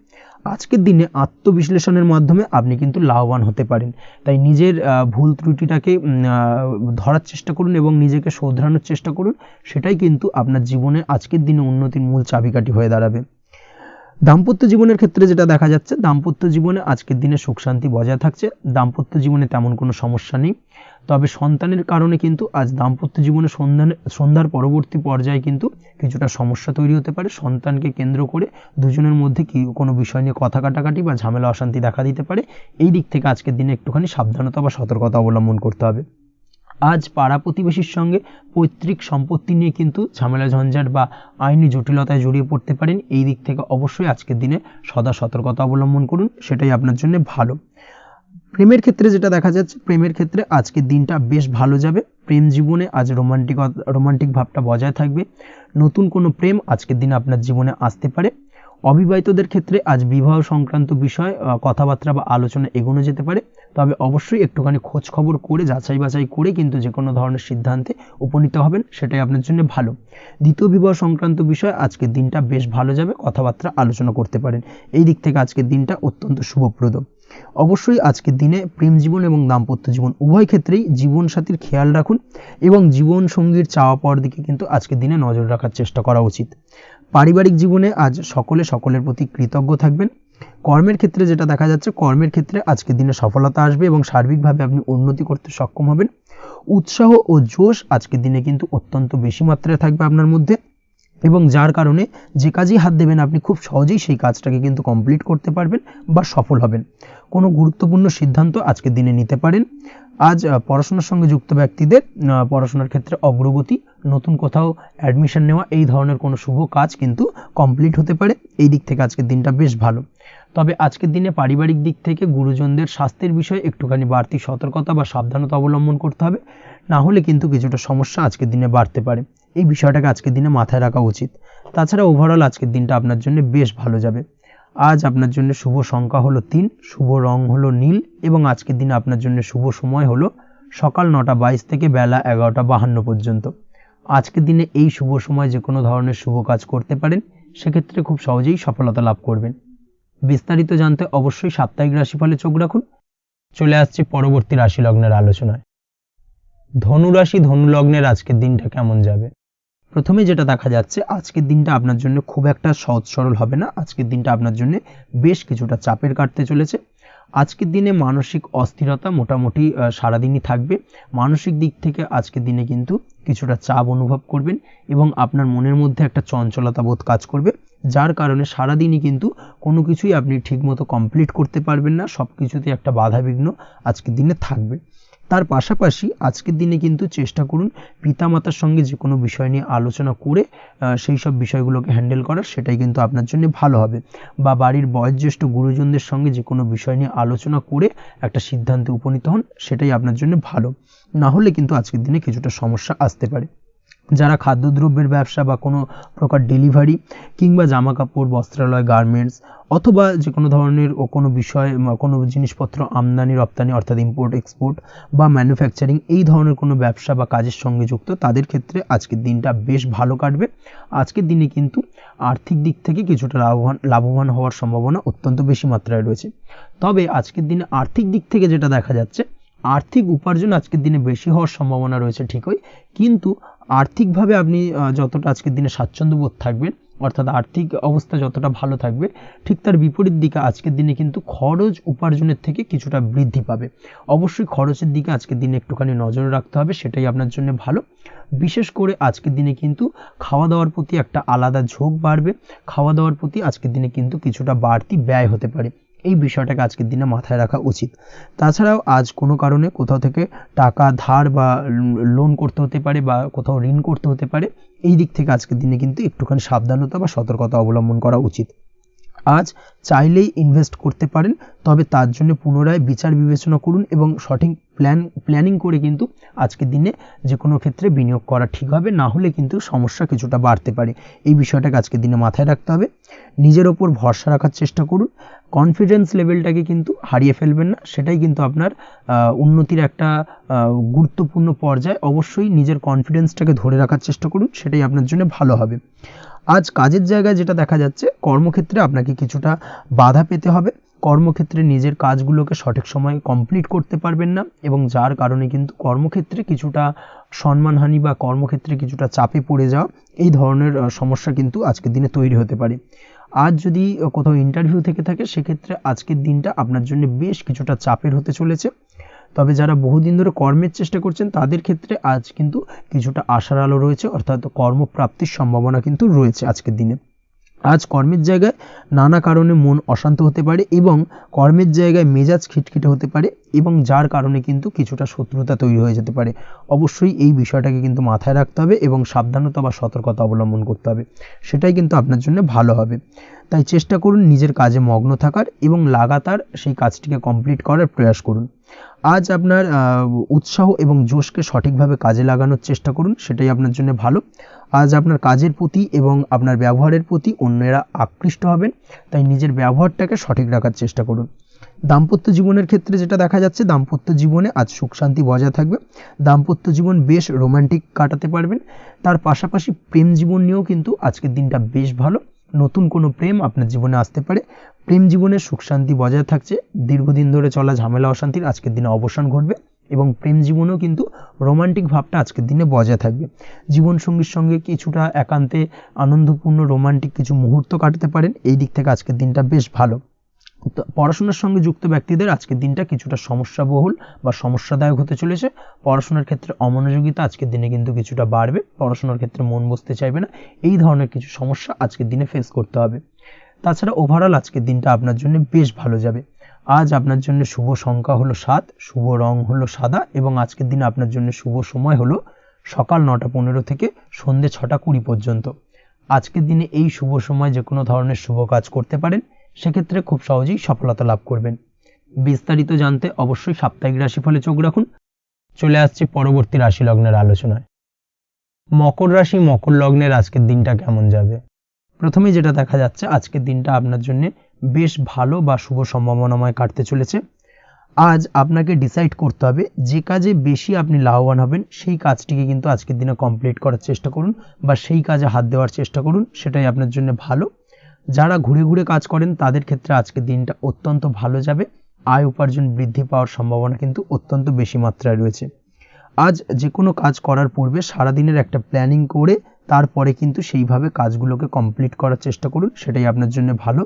আজকের দিনে আত্মবিশ্লেষণের মাধ্যমে আপনি কিন্তু লাভবান হতে পারেন। তাই নিজের ভুল ত্রুটিটাকে ধরার চেষ্টা করুন এবং নিজেকে শোধরানোর চেষ্টা করুন, সেটাই কিন্তু আপনার জীবনে আজকের দিনে উন্নতির মূল চাবিকাঠি হয়ে দাঁড়াবে। দাম্পত্য জীবনের ক্ষেত্রে যেটা দেখা যাচ্ছে, দাম্পত্য জীবনে আজকের দিনে সুখ শান্তি বজায় থাকছে। দাম্পত্য জীবনে তেমন কোনো সমস্যা নেই, তবে সন্তানের কারণে কিন্তু আজ দাম্পত্য জীবনে সন্ধ্যার পরবর্তী পর্যায়ে কিন্তু কিছুটা সমস্যা তৈরি হতে পারে। সন্তানকে কেন্দ্র করে দুজনের মধ্যে কোনো বিষয় নিয়ে কথা কাটাকাটি বা ঝামেলা অশান্তি দেখা দিতে পারে। এই দিক থেকে আজকের দিনে একটুখানি সাবধানতা বা সতর্কতা অবলম্বন করতে হবে। আজ পাড়া প্রতিবেশীর সঙ্গে পৈতৃক সম্পত্তি নিয়ে কিন্তু ঝামেলা ঝঞ্ঝাট বা আইনি জটিলতায় জড়িয়ে পড়তে পারেন। এই দিক থেকে অবশ্যই আজকের দিনে সদা সতর্কতা অবলম্বন করুন, সেটাই আপনার জন্য ভালো। প্রেমের ক্ষেত্রে যেটা দেখা যাচ্ছে, প্রেমের ক্ষেত্রে আজকের দিনটা বেশ ভালো যাবে। প্রেম জীবনে আজ রোমান্টিক ভাবটা বজায় থাকবে। নতুন কোনো প্রেম আজকের দিনে আপনার জীবনে আসতে পারে। অবিবাহিতদের ক্ষেত্রে আজ বিবাহ সংক্রান্ত বিষয় কথাবার্তা বা আলোচনা এগোনো যেতে পারে, তবে অবশ্যই একটুখানি খোঁজ খবর করে যাচাই বাছাই করে কিন্তু যে কোনো ধরনের সিদ্ধান্তে উপনীত হবেন, সেটাই আপনার জন্য ভালো। দ্বিতীয় বিবাহ সংক্রান্ত বিষয় আজকের দিনটা বেশ ভালো যাবে, কথাবার্তা আলোচনা করতে পারেন। এই দিক থেকে আজকের দিনটা অত্যন্ত শুভপ্রদ। অবশ্যই আজকের দিনে প্রেম জীবন এবং দাম্পত্য জীবন উভয় ক্ষেত্রেই জীবনসাথীর খেয়াল রাখুন এবং জীবন সঙ্গীর চাওয়া পাওয়ার দিকে কিন্তু আজকের দিনে নজর রাখার চেষ্টা করা উচিত। পারিবারিক জীবনে আজ সকলের প্রতি কৃতজ্ঞ থাকবেন। কর্মের ক্ষেত্রে যেটা দেখা যাচ্ছে, কর্মের ক্ষেত্রে আজকের দিনে সফলতা আসবে এবং সার্বিকভাবে আপনি উন্নতি করতে সক্ষম হবেন। উৎসাহ ও জোশ আজকের দিনে কিন্তু অত্যন্ত বেশি মাত্রায় থাকবে আপনার মধ্যে, এবং যার কারণে যে কাজেই হাত দেবেন আপনি খুব সহজেই সেই কাজটাকে কিন্তু কমপ্লিট করতে পারবেন বা সফল হবেন। কোনো গুরুত্বপূর্ণ সিদ্ধান্ত আজকের দিনে নিতে পারেন। আজ পড়াশোনার সঙ্গে যুক্ত ব্যক্তিদের পড়াশোনার ক্ষেত্রে অগ্রগতি, নতুন কোথাও অ্যাডমিশন নেওয়া, এই ধরনের কোনো শুভ কাজ কিন্তু কমপ্লিট হতে পারে। এই দিক থেকে আজকের দিনটা বেশ ভালো। তবে আজকের দিনে পারিবারিক দিক থেকে গুরুজনদের স্বাস্থ্যের বিষয়ে একটুখানি বাড়তি সতর্কতা বা সাবধানতা অবলম্বন করতে হবে, না হলে কিন্তু কিছুটা সমস্যা আজকের দিনে বাড়তে পারে। এই বিষয়টাকে আজকের দিনে মাথায় রাখা উচিত। তাছাড়া ওভারঅল আজকের দিনটা আপনার জন্য বেশ ভালো যাবে। আজ আপনার জন্য শুভ সংখ্যা হলো 3, শুভ রং হলো নীল, এবং আজকের দিনে আপনার জন্য শুভ সময় হলো সকাল 9:22 থেকে বেলা 11:52 পর্যন্ত। আজকের দিনে এই শুভ সময় যে কোনো ধরনের শুভ কাজ করতে পারেন, সেক্ষেত্রে খুব সহজেই সফলতা লাভ করবেন। বিস্তারিত জানতে অবশ্যই সাপ্তাহিক রাশিফলে চোখ রাখুন। চলে আসছে পরবর্তী রাশি লগ্নের আলোচনায়। ধনু রাশি, ধনু লগ্নের আজকের দিনটা কেমন যাবে? প্রথমে যেটা দেখা যাচ্ছে, আজকের দিনটা আপনার জন্য খুব একটা সহজ সরল হবে না। আজকের দিনটা আপনার জন্য বেশ কিছুটা চাপের কাটতে চলেছে। আজকের দিনে মানসিক অস্থিরতা মোটামুটি সারাদিনই থাকবে। মানসিক দিক থেকে আজকের দিনে কিন্তু কিছুটা চাপ অনুভব করবেন এবং আপনার মনের মধ্যে একটা চঞ্চলতা বোধ কাজ করবে, যার কারণে সারাদিনই কিন্তু কোনো কিছুই আপনি ঠিকমতো কমপ্লিট করতে পারবেন না। সব কিছুতে একটা বাধাবিঘ্ন আজকের দিনে থাকবে। তার পাশাপাশি আজকের দিনে কিন্তু চেষ্টা করুন পিতামাতার সঙ্গে যে কোনো বিষয় নিয়ে আলোচনা করে সেই সব বিষয়গুলোকে হ্যান্ডেল করার, সেটাই কিন্তু আপনার জন্য ভালো হবে। বা বাড়ির বয়োজ্যেষ্ঠ গুরুজনদের সঙ্গে যে কোনো বিষয় নিয়ে আলোচনা করে একটা সিদ্ধান্তে উপনীত হন, সেটাই আপনার জন্য ভালো। না হলে কিন্তু আজকের দিনে কিছুটা সমস্যা আসতে পারে। যারা খাদ্যদ্রব্যের ব্যবসা বা কোনো প্রকার ডেলিভারি কিংবা জামা কাপড়, বস্ত্রালয়, গার্মেন্টস অথবা যে কোনো ধরনের কোনো বিষয়, কোনো জিনিসপত্র আমদানি রপ্তানি অর্থাৎ ইম্পোর্ট এক্সপোর্ট বা ম্যানুফ্যাকচারিং, এই ধরনের কোনো ব্যবসা বা কাজের সঙ্গে যুক্ত, তাদের ক্ষেত্রে আজকের দিনটা বেশ ভালো কাটবে। আজকের দিনে কিন্তু আর্থিক দিক থেকে কিছুটা লাভবান হওয়ার সম্ভাবনা অত্যন্ত বেশি মাত্রায় রয়েছে। তবে আজকের দিনে আর্থিক দিক থেকে যেটা দেখা যাচ্ছে, আর্থিক উপার্জন আজকের দিনে বেশি হওয়ার সম্ভাবনা রয়েছে ঠিকই, কিন্তু আর্থিকভাবে আপনি যতটা আজকের দিনে স্বাচ্ছন্দ্য বোধ থাকবেন, অর্থাৎ আর্থিক অবস্থা যতটা ভালো থাকবে, ঠিক তার বিপরীত দিকে আজকের দিনে কিন্তু খরচ উপার্জনের থেকে কিছুটা বৃদ্ধি পাবে। অবশ্যই খরচের দিকে আজকের দিনে একটুখানি নজর রাখতে হবে, সেটাই আপনার জন্য ভালো। বিশেষ করে আজকের দিনে কিন্তু খাওয়া দাওয়ার প্রতি একটা আলাদা ঝোঁক বাড়বে। খাওয়া দাওয়ার প্রতি আজকের দিনে কিন্তু কিছুটা বাড়তি ব্যয় হতে পারে। এই বিষয়টাকে আজকের দিনে মাথায় রাখা উচিত। তাছাড়াও আজ কোনো কারণে কোথাও থেকে টাকা ধার বা লোন করতে হতে পারে বা কোথাও ঋণ করতে হতে পারে। এই দিক থেকে আজকের দিনে কিন্তু একটুখানি সাবধানতা বা সতর্কতা অবলম্বন করা উচিত। আজ চাইলেই ইনভেস্ট করতে পারেন, তবে তার জন্য পুনরায় বিচার বিবেচনা করুন এবং সঠিক প্ল্যানিং করে কিন্তু আজকের দিনে যে কোনো ক্ষেত্রে বিনিয়োগ করা ঠিক হবে, না হলে কিন্তু সমস্যা কিছুটা বাড়তে পারে। এই বিষয়টাকে আজকের দিনে মাথায় রাখতে হবে। নিজের ওপর ভরসা রাখার চেষ্টা করুন, কনফিডেন্স লেভেলটাকে কিন্তু হারিয়ে ফেলবেন না, সেটাই কিন্তু আপনার উন্নতির একটা গুরুত্বপূর্ণ পর্যায়। অবশ্যই নিজের কনফিডেন্সটাকে ধরে রাখার চেষ্টা করুন, সেটাই আপনার জন্য ভালো হবে। আজ কাজের জায়গায় যেটা দেখা যাচ্ছে, কর্মক্ষেত্রে আপনাকে কিছুটা বাধা পেতে হবে। কর্মক্ষেত্রে নিজের কাজগুলোকে সঠিক সময়ে কমপ্লিট করতে পারবেন না, এবং যার কারণে কিন্তু কর্মক্ষেত্রে কিছুটা সম্মানহানি বা কর্মক্ষেত্রে কিছুটা চাপে পড়ে যাওয়া, এই ধরনের সমস্যা কিন্তু আজকের দিনে তৈরি হতে পারে। আজ যদি কোথাও ইন্টারভিউ থেকে থাকে, সেক্ষেত্রে আজকের দিনটা আপনার জন্য বেশ কিছুটা চাপের হতে চলেছে। তবে যারা বহুদিন ধরে কর্মের চেষ্টা করছেন, তাদের ক্ষেত্রে আজ কিন্তু কিছুটা আশার আলো রয়েছে, অর্থাৎ কর্মপ্রাপ্তির সম্ভাবনা কিন্তু রয়েছে আজকের দিনে। আজ কর্মের জায়গায় নানা কারণে মন অশান্ত হতে পারে এবং কর্মের জায়গায় মেজাজ খিটখিটে হতে পারে, এবং যার কারণে কিন্তু কিছুটা শত্রুতা তৈরি হয়ে যেতে পারে। অবশ্যই এই বিষয়টাকে কিন্তু মাথায় রাখতে হবে এবং সাবধানতা বা সতর্কতা অবলম্বন করতে হবে, সেটাই কিন্তু আপনার জন্য ভালো হবে। তাই চেষ্টা করুন নিজের কাজে মগ্ন থাকার এবং লাগাতার সেই কাজটিকে কমপ্লিট করার প্রয়াস করুন। আজ আপনার উৎসাহ এবং জোশকে সঠিকভাবে কাজে লাগানোর চেষ্টা করুন, সেটাই আপনার জন্য ভালো। আজ আপনার কাজের প্রতি এবং আপনার ব্যবহারের প্রতি অন্যেরা আকৃষ্ট হবেন, তাই নিজের ব্যবহারটাকে সঠিক রাখার চেষ্টা করুন। দাম্পত্য জীবনের ক্ষেত্রে যেটা দেখা যাচ্ছে, দাম্পত্য জীবনে আজ সুখ শান্তি বজায় থাকবে। দাম্পত্য জীবন বেশ রোমান্টিক কাটাতে পারবেন। তার পাশাপাশি প্রেম জীবন নিয়েও কিন্তু আজকের দিনটা বেশ ভালো। নতুন কোনো প্রেম আপনার জীবনে আসতে পারে। প্রেম জীবনে সুখ শান্তি বজায় থাকছে। দীর্ঘদিন ধরে চলা ঝামেলা অশান্তির আজকের দিনে অবসান ঘটবে এবং প্রেম জীবনেও কিন্তু রোমান্টিক ভাবটা আজকের দিনে বজায় থাকবে। জীবনসঙ্গীর সঙ্গে কিছুটা একান্তে আনন্দপূর্ণ রোমান্টিক কিছু মুহূর্ত কাটাতে পারেন। এই দিক থেকে আজকের দিনটা বেশ ভালো। পড়াশোনার সঙ্গে যুক্ত ব্যক্তিদের আজকের দিনটা কিছুটা সমস্যাবহুল বা সমস্যাদায়ক হতে চলেছে। পড়াশোনার ক্ষেত্রে অমনোযোগিতা আজকের দিনে কিন্তু কিছুটা বাড়বে। পড়াশোনার ক্ষেত্রে মন বসতে চাইবে না, এই ধরনের কিছু সমস্যা আজকের দিনে ফেস করতে হবে। তাছাড়া ওভারঅল আজকের দিনটা আপনার জন্য বেশ ভালো যাবে। আজ আপনার জন্য শুভ সংখ্যা হলো 7, শুভ রং হলো সাদা এবং আজকের দিনে আপনার জন্য শুভ সময় হলো সকাল 9:15 থেকে সন্ধ্যে 6:20 পর্যন্ত। আজকের দিনে এই শুভ সময় যে কোনো ধরনের শুভ কাজ করতে পারেন, সেক্ষেত্রে খুব সহজেই সফলতা লাভ করবেন। বিস্তারিত জানতে অবশ্যই সাপ্তাহিক রাশিফলে চোখ রাখুন। চলে আসছে পরবর্তী রাশি লগ্নের আলোচনায়। মকর রাশি মকর লগ্নের আজকের দিনটা কেমন যাবে? প্রথমে যেটা দেখা যাচ্ছে, আজকের দিনটা আপনার জন্য বেশ ভালো বা শুভ সম্ভাবনাময় কাটতে চলেছে। আজ আপনাকে ডিসাইড করতে হবে যে কাজে বেশি আপনি লাভবান হবেন, সেই কাজটিকে কিন্তু আজকের দিনে কমপ্লিট করার চেষ্টা করুন বা সেই কাজে হাত দেওয়ার চেষ্টা করুন, সেটাই আপনার জন্য ভালো। যারা ঘুরে ঘুরে কাজ করেন তাদের ক্ষেত্রে আজকের দিনটা অত্যন্ত ভালো যাবে। আয় উপার্জন বৃদ্ধি পাওয়ার সম্ভাবনা কিন্তু অত্যন্ত বেশি মাত্রায় রয়েছে। আজ যে কোনো কাজ করার পূর্বে সারাদিনের একটা প্ল্যানিং করে তারপরে কিন্তু সেইভাবে কাজগুলোকে কমপ্লিট করার চেষ্টা করুন, সেটাই আপনার জন্য ভালো।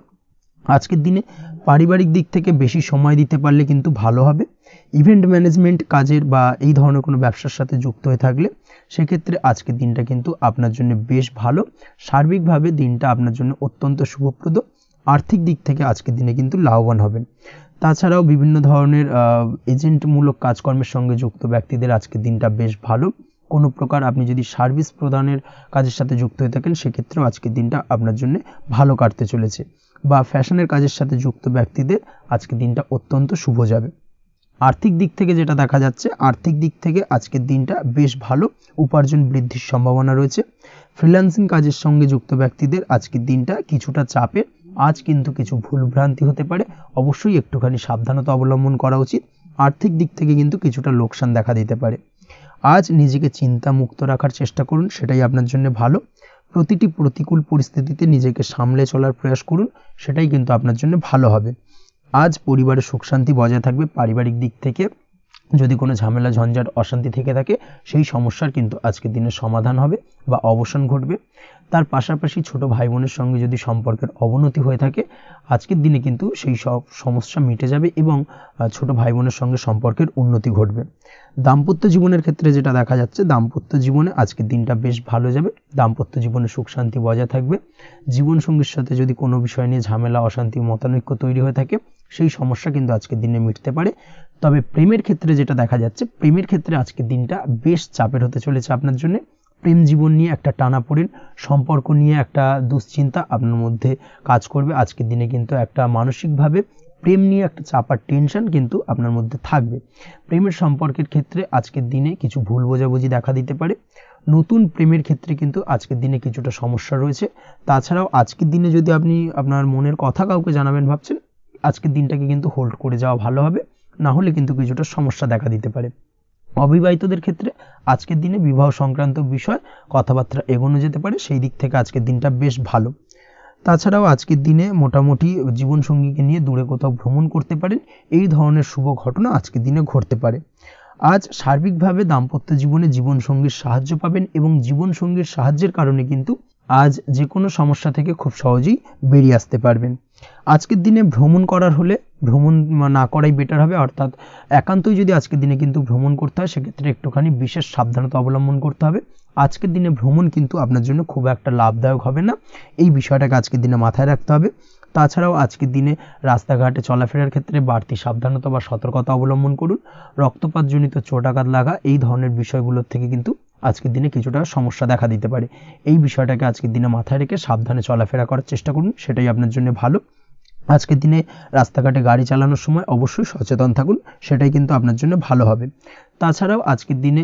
আজকের দিনে পারিবারিক দিক থেকে বেশি সময় দিতে পারলে কিন্তু ভালো হবে। ইভেন্ট ম্যানেজমেন্ট কাজের বা এই ধরনের কোনো ব্যবসার সাথে যুক্ত হয়ে থাকলে সেক্ষেত্রে আজকের দিনটা কিন্তু আপনার জন্য বেশ ভালো। সার্বিকভাবে দিনটা আপনার জন্য অত্যন্ত শুভপ্রদ। আর্থিক দিক থেকে আজকের দিনে কিন্তু লাভবান হবেন। তাছাড়াও বিভিন্ন ধরনের এজেন্টমূলক কাজকর্মের সঙ্গে যুক্ত ব্যক্তিদের আজকের দিনটা বেশ ভালো। কোনো প্রকার আপনি যদি সার্ভিস প্রদানের কাজের সাথে যুক্ত হয়ে থাকেন, সেক্ষেত্রেও আজকের দিনটা আপনার জন্য ভালো কাটতে চলেছে। বা ফ্যাশনের কাজের সাথে যুক্ত ব্যক্তিদের আজকের দিনটা অত্যন্ত শুভ যাবে। আর্থিক দিক থেকে যেটা দেখা যাচ্ছে, আর্থিক দিক থেকে আজকের দিনটা বেশ ভালো। উপার্জন বৃদ্ধির সম্ভাবনা রয়েছে। ফ্রিল্যান্সিং কাজের সঙ্গে যুক্ত ব্যক্তিদের আজকের দিনটা কিছুটা চাপের। আজ কিন্তু কিছু ভুলভ্রান্তি হতে পারে, অবশ্যই একটুখানি সাবধানতা অবলম্বন করা উচিত। আর্থিক দিক থেকে কিন্তু কিছুটা লোকসান দেখা দিতে পারে। আজ নিজেকে চিন্তা মুক্ত রাখার চেষ্টা করুন, সেটাই আপনার জন্য ভালো। প্রতিটি প্রতিকূল পরিস্থিতিতে নিজেকে সামলে চলার প্রয়াস করুন, সেটাই কিন্তু আপনার জন্য ভালো হবে। আজ পরিবারে সুখ শান্তি বজায় থাকবে। পারিবারিক দিক থেকে যদি কোনো ঝামেলা ঝঞ্ঝাট অশান্তি থেকে থাকে, সেই সমস্যার কিন্তু আজকের দিনে সমাধান হবে বা অবসান ঘটবে। তার পাশাপাশি ছোট ভাই বোনের সঙ্গে যদি সম্পর্কের অবনতি হয়ে থাকে, আজকের দিনে কিন্তু সেই সব সমস্যা মিটে যাবে এবং ছোট ভাই বোনের সঙ্গে সম্পর্কের উন্নতি ঘটবে। দাম্পত্য জীবনের ক্ষেত্রে যেটা দেখা যাচ্ছে, দাম্পত্য জীবনে আজকের দিনটা বেশ ভালো যাবে। দাম্পত্য জীবনে সুখ শান্তি বজায় থাকবে। জীবনসঙ্গীর সাথে যদি কোনো বিষয় নিয়ে ঝামেলা অশান্তি মতানৈক্য তৈরি হয়ে থাকে, সেই সমস্যা কিন্তু আজকের দিনে মিটতে পারে। তবে প্রেমের ক্ষেত্রে যেটা দেখা যাচ্ছে, প্রেমের ক্ষেত্রে আজকের দিনটা বেশ চাপের হতে চলেছে আপনার জন্য। প্রেম জীবন নিয়ে একটা টানাপোড়েন, সম্পর্ক নিয়ে একটা দুশ্চিন্তা আপনার মধ্যে কাজ করবে। আজকের দিনে কিন্তু একটা মানসিকভাবে প্রেম নিয়ে একটা চাপার টেনশন কিন্তু আপনার মধ্যে থাকবে। প্রেমের সম্পর্কের ক্ষেত্রে আজকের দিনে কিছু ভুল বোঝাবুঝি দেখা দিতে পারে। নতুন প্রেমের ক্ষেত্রে কিন্তু আজকের দিনে কিছুটা সমস্যা রয়েছে। তাছাড়াও আজকের দিনে যদি আপনি আপনার মনের কথা কাউকে জানাবেন ভাবছেন, আজকের দিনটাকে কিন্তু হোল্ড করে যাওয়া ভালো হবে, না হলে কিন্তু কিছুটা সমস্যা দেখা দিতে পারে। অবিবাহিতদের ক্ষেত্রে আজকের দিনে বিবাহ সংক্রান্ত বিষয় কথাবার্তা এগোনো যেতে পারে, সেই দিক থেকে আজকের দিনটা বেশ ভালো। তাছাড়াও আজকের দিনে মোটামুটি জীবনসঙ্গীকে নিয়ে দূরে কোথাও ভ্রমণ করতে পারেন, এই ধরনের শুভ ঘটনা আজকের দিনে ঘটতে পারে। আজ সার্বিকভাবে দাম্পত্য জীবনে জীবনসঙ্গীর সাহায্য পাবেন এবং জীবনসঙ্গীর সাহায্যের কারণে কিন্তু আজ যে কোনো সমস্যা থেকে খুব সহজেই বেরিয়ে আসতে পারবেন। আজকের দিনে ভ্রমণ করার হলে ভ্রমণ না করাই বেটার হবে, অর্থাৎ একান্তই যদি আজকের দিনে কিন্তু ভ্রমণ করতে হয়, সেক্ষেত্রে একটুখানি বিশেষ সাবধানতা অবলম্বন করতে হবে। আজকের দিনে ভ্রমণ কিন্তু আপনার জন্য খুব একটা লাভদায়ক হবে না, এই বিষয়টাকে আজকের দিনে মাথায় রাখতে হবে। তাছাড়াও আজকের দিনে রাস্তাঘাটে চলাফেরার ক্ষেত্রে বাড়তি সাবধানতা বা সতর্কতা অবলম্বন করুন। রক্তপাতজনিত চোটাঘাত লাগা এই ধরনের বিষয়গুলোর থেকে কিন্তু আজকের দিনে কিছুটা সমস্যা দেখা দিতে পারে। এই বিষয়টাকে আজকের দিনে মাথায় রেখে সাবধানে চলাফেরা করার চেষ্টা করুন, সেটাই আপনার জন্য ভালো। আজকের দিনে রাস্তাঘাটে গাড়ি চালানোর সময় অবশ্যই সচেতন থাকুন, সেটাই কিন্তু আপনার জন্য ভালো হবে। তাছাড়াও আজকের দিনে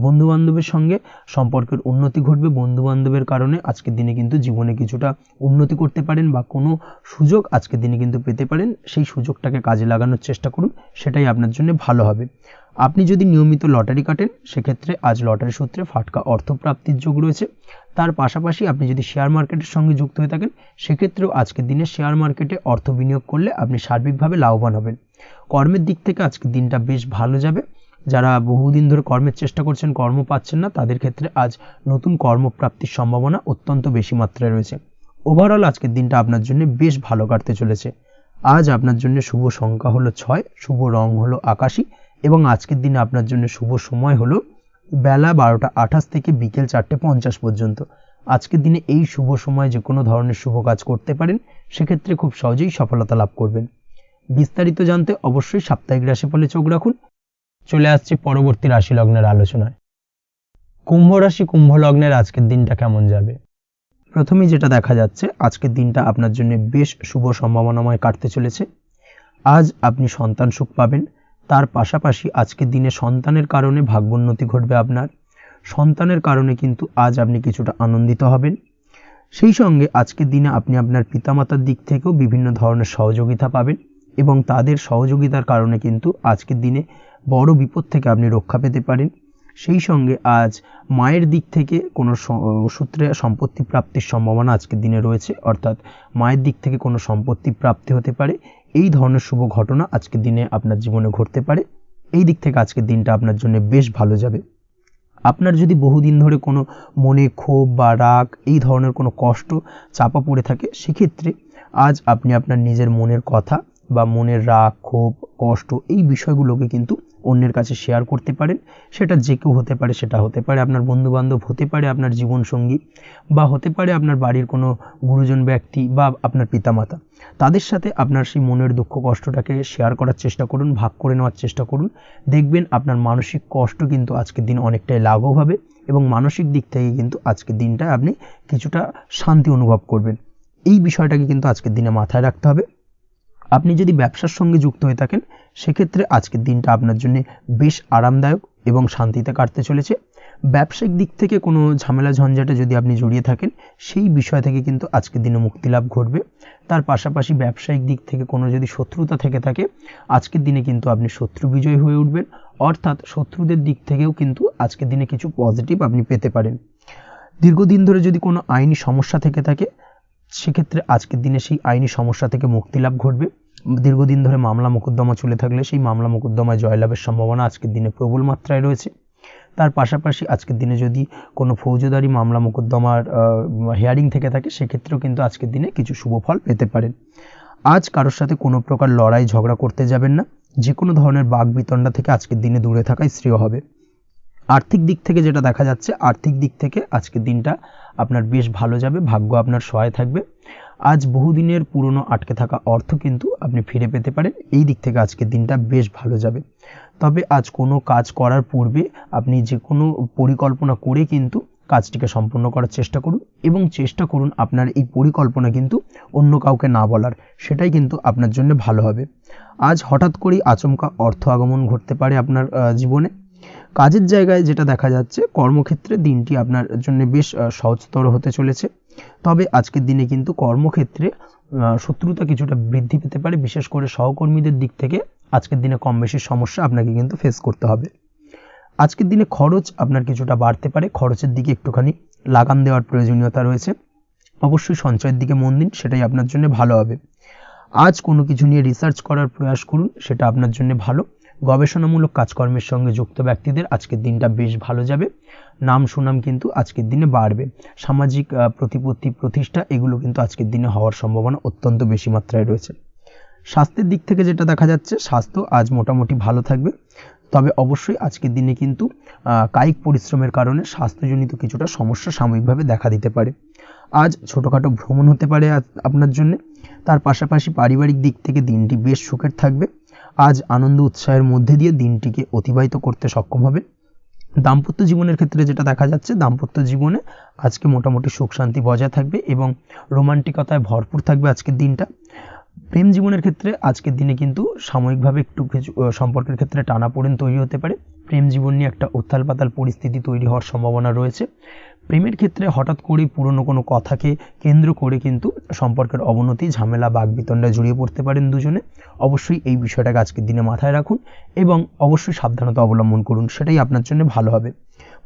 বন্ধুবান্ধবের সঙ্গে সম্পর্কের উন্নতি ঘটবে। বন্ধুবান্ধবের কারণে আজকের দিনে কিন্তু জীবনে কিছুটা উন্নতি করতে পারেন বা কোনো সুযোগ আজকের দিনে কিন্তু পেতে পারেন। সেই সুযোগটাকে কাজে লাগানোর চেষ্টা করুন, সেটাই আপনার জন্য ভালো হবে। আপনি যদি নিয়মিত লটারি কাটেন সেক্ষেত্রে আজ লটারি সূত্রে ফাটকা অর্থপ্রাপ্তির যোগ রয়েছে। তার পাশাপাশি আপনি যদি শেয়ার মার্কেটের সঙ্গে যুক্ত হয়ে থাকেন সেক্ষেত্রেও আজকের দিনে শেয়ার মার্কেটে অর্থ বিনিয়োগ করলে আপনি সার্বিকভাবে লাভবান হবেন। কর্মের দিক থেকে আজকের দিনটা বেশ ভালো যাবে। যারা বহুদিন ধরে কর্মের চেষ্টা করছেন, কর্ম পাচ্ছেন না, তাদের ক্ষেত্রে আজ নতুন কর্মপ্রাপ্তির সম্ভাবনা অত্যন্ত বেশি মাত্রায় রয়েছে। ওভারঅল আজকের দিনটা আপনার জন্য বেশ ভালো কাটতে চলেছে। আজ আপনার জন্য শুভ সংখ্যা হলো 6, শুভ রং হলো আকাশী এবং আজকের দিনে আপনার জন্য শুভ সময় হলো বেলা 12:28 থেকে বিকেল 4:50 পর্যন্ত। আজকের দিনে এই শুভ সময় যে কোনো ধরনের শুভ কাজ করতে পারেন, সেক্ষেত্রে খুব সহজেই সফলতা লাভ করবেন। বিস্তারিত জানতে অবশ্যই সাপ্তাহিক রাশিফলে চোখ রাখুন। চলে আসছে পরবর্তী রাশি লগ্নের আলোচনায়। কুম্ভ রাশি, কুম্ভ লগ্নের আজকের দিনটা কেমন যাবে? প্রথমেই যেটা দেখা যাচ্ছে, আজকের দিনটা আপনার জন্য বেশ শুভ সম্ভাবনাময় কাটতে চলেছে। আজ আপনি সন্তান সুখ পাবেন। তার পাশাপাশি আজকের দিনে সন্তানের কারণে ভাগ্যোন্নতি ঘটবে আপনার। সন্তানের কারণে কিন্তু আজ আপনি কিছুটা আনন্দিত হবেন। সেই সঙ্গে আজকের দিনে আপনি আপনার পিতামাতার দিক থেকেও বিভিন্ন ধরনের সহযোগিতা পাবেন এবং তাদের সহযোগিতার কারণে কিন্তু আজকের দিনে বড় বিপদ থেকে আপনি রক্ষা পেতে পারেন। সেই সঙ্গে আজ মায়ের দিক থেকে কোনো সূত্রে সম্পত্তি প্রাপ্তির সম্ভাবনা আজকের দিনে রয়েছে, অর্থাৎ মায়ের দিক থেকে কোনো সম্পত্তি প্রাপ্তি হতে পারে। এই ধরনের শুভ ঘটনা আজকের দিনে আপনার জীবনে ঘটতে পারে। এই দিক থেকে আজকের দিনটা আপনার জন্য বেশ ভালো যাবে। আপনার যদি বহুদিন ধরে কোনো মনে ক্ষোভ বা রাগ এই ধরনের কোনো কষ্ট চাপা পড়ে থাকে, সেক্ষেত্রে আজ আপনি আপনার নিজের মনের কথা বা মনের রাগ, ক্ষোভ, কষ্ট এই বিষয়গুলোকে কিন্তু অন্যের কাছে শেয়ার করতে পারেন। সেটা যে কেউ হতে পারে, সেটা হতে পারে আপনার বন্ধুবান্ধব, হতে পারে আপনার জীবনসঙ্গী, বা হতে পারে আপনার বাড়ির কোনো গুরুজন ব্যক্তি বা আপনার পিতামাতা। তাদের সাথে আপনার সেই মনের দুঃখ কষ্টটাকে শেয়ার করার চেষ্টা করুন, ভাগ করে নেওয়ার চেষ্টা করুন। দেখবেন আপনার মানসিক কষ্ট কিন্তু আজকের দিন অনেকটাই লাঘব হবে এবং মানসিক দিক থেকে কিন্তু আজকের দিনটা আপনি কিছুটা শান্তি অনুভব করবেন। এই বিষয়টাকে কিন্তু আজকের দিনে মাথায় রাখতে হবে। আপনি যদি ব্যবসার সঙ্গে যুক্ত হয়ে থাকেন সেক্ষেত্রে আজকের দিনটা আপনার জন্য বেশ আরামদায়ক এবং শান্তিতে কাটতে চলেছে। ব্যবসায়িক দিক থেকে কোনো ঝামেলা ঝঞ্ঝাটে যদি আপনি জড়িয়ে থাকেন, সেই বিষয় থেকে কিন্তু আজকের দিনে মুক্তিলাভ ঘটবে। তার পাশাপাশি ব্যবসায়িক দিক থেকে কোনো যদি শত্রুতা থেকে থাকে, আজকের দিনে কিন্তু আপনি শত্রু বিজয়ী হয়ে উঠবেন, অর্থাৎ শত্রুদের দিক থেকেও কিন্তু আজকের দিনে কিছু পজিটিভ আপনি পেতে পারেন। দীর্ঘদিন ধরে যদি কোনো আইনি সমস্যা থেকে থাকে, সেক্ষেত্রে আজকের দিনে সেই আইনি সমস্যা থেকে মুক্তিলাভ ঘটবে। দীর্ঘদিন ধরে মামলা মোকদ্দমা চলে থাকলে সেই মামলা মোকদ্দমায় জয়লাভের সম্ভাবনা আজকের দিনে প্রবল মাত্রায় রয়েছে। তার পাশাপাশি আজকের দিনে যদি কোনো ফৌজদারি মামলা মোকদ্দমার হিয়ারিং থেকে থাকে, সেক্ষেত্রেও কিন্তু আজকের দিনে কিছু শুভ ফল পেতে পারেন। আজ কারোর সাথে কোনো প্রকার লড়াই ঝগড়া করতে যাবেন না। যে কোনো ধরনের বাকবিতণ্ডা থেকে আজকের দিনে দূরে থাকাই শ্রেয় হবে। আর্থিক দিক থেকে যেটা দেখা যাচ্ছে, আর্থিক দিক থেকে আজকের দিনটা আপনার বেশ ভালো যাবে, ভাগ্য আপনার সহায় থাকবে। আজ বহুদিনের পুরনো আটকে থাকা অর্থ কিন্তু আপনি ফিরে পেতে পারেন। এই দিক থেকে আজকের দিনটা বেশ ভালো যাবে। তবে আজ কোনো কাজ করার পূর্বে আপনি যে কোনো পরিকল্পনা করে কিন্তু কাজটিকে সম্পূর্ণ করার চেষ্টা করুন এবং চেষ্টা করুন আপনার এই পরিকল্পনা কিন্তু অন্য কাউকে না বলার, সেটাই কিন্তু আপনার জন্য ভালো হবে। আজ হঠাৎ করেই আচমকা অর্থ আগমন ঘটতে পারে আপনার জীবনে। কাজের জায়গায় যেটা দেখা যাচ্ছে, কর্মক্ষেত্রে দিনটি আপনার জন্য বেশ সহজতর হতে চলেছে। তবে আজকের দিনে কিন্তু কর্মক্ষেত্রে শত্রুতা কিছুটা বৃদ্ধি পেতে পারে, বিশেষ করে সহকর্মীদের দিক থেকে আজকের দিনে কম বেশি সমস্যা আপনাকে কিন্তু ফেস করতে হবে। আজকের দিনে খরচ আপনার কিছুটা বাড়তে পারে, খরচের দিকে একটুখানি লাগাম দেওয়ার প্রয়োজনীয়তা রয়েছে। অবশ্যই সঞ্চয়ের দিকে মন দিন, সেটাই আপনার জন্য ভালো হবে। আজ কোনো কিছু নিয়ে রিসার্চ করার প্রয়াস করুন, সেটা আপনার জন্য ভালো। গবেষণামূলক কাজকর্মের সঙ্গে যুক্ত ব্যক্তিদের আজকের দিনটা বেশ ভালো যাবে। নাম সুনাম কিন্তু আজকের দিনে বাড়বে। সামাজিক প্রতিপত্তি প্রতিষ্ঠা এগুলো কিন্তু আজকের দিনে হওয়ার সম্ভাবনা অত্যন্ত বেশি মাত্রায় রয়েছে। স্বাস্থ্যের দিক থেকে যেটা দেখা যাচ্ছে, স্বাস্থ্য আজ মোটামুটি ভালো থাকবে। তবে অবশ্যই আজকের দিনে কিন্তু কায়িক পরিশ্রমের কারণে স্বাস্থ্যজনিত কিছুটা সমস্যা সাময়িকভাবে দেখা দিতে পারে। আজ ছোটোখাটো ভ্রমণ হতে পারে আপনার জন্য। তার পাশাপাশি পারিবারিক দিক থেকে দিনটি বেশ সুখের থাকবে। আজ আনন্দ উৎসাহের মধ্যে দিয়ে দিনটিকে অতিবাহিত করতে সক্ষম হবে। দাম্পত্য জীবনের ক্ষেত্রে যেটা দেখা যাচ্ছে, দাম্পত্য জীবনে আজকে মোটামুটি সুখ শান্তি বজায় থাকবে এবং রোমান্টিকতায় ভরপুর থাকবে আজকের দিনটা। প্রেম জীবনের ক্ষেত্রে আজকের দিনে কিন্তু সাময়িকভাবে একটু কিছু সম্পর্কের ক্ষেত্রে টানাপোড়েন তৈরি হতে পারে। প্রেম জীবন নিয়ে একটা উত্থাল পাতাল পরিস্থিতি তৈরি হওয়ার সম্ভাবনা রয়েছে। প্রেমের ক্ষেত্রে হঠাৎ করেই পুরনো কোনো কথাকে কেন্দ্র করে কিন্তু সম্পর্কের অবনতি, ঝামেলা, বাগবিতণ্ডায় জড়িয়ে পড়তে পারেন দুজনে। অবশ্যই এই বিষয়টাকে আজকের দিনে মাথায় রাখুন এবং অবশ্যই সাবধানতা অবলম্বন করুন, সেটাই আপনার জন্য ভালো হবে।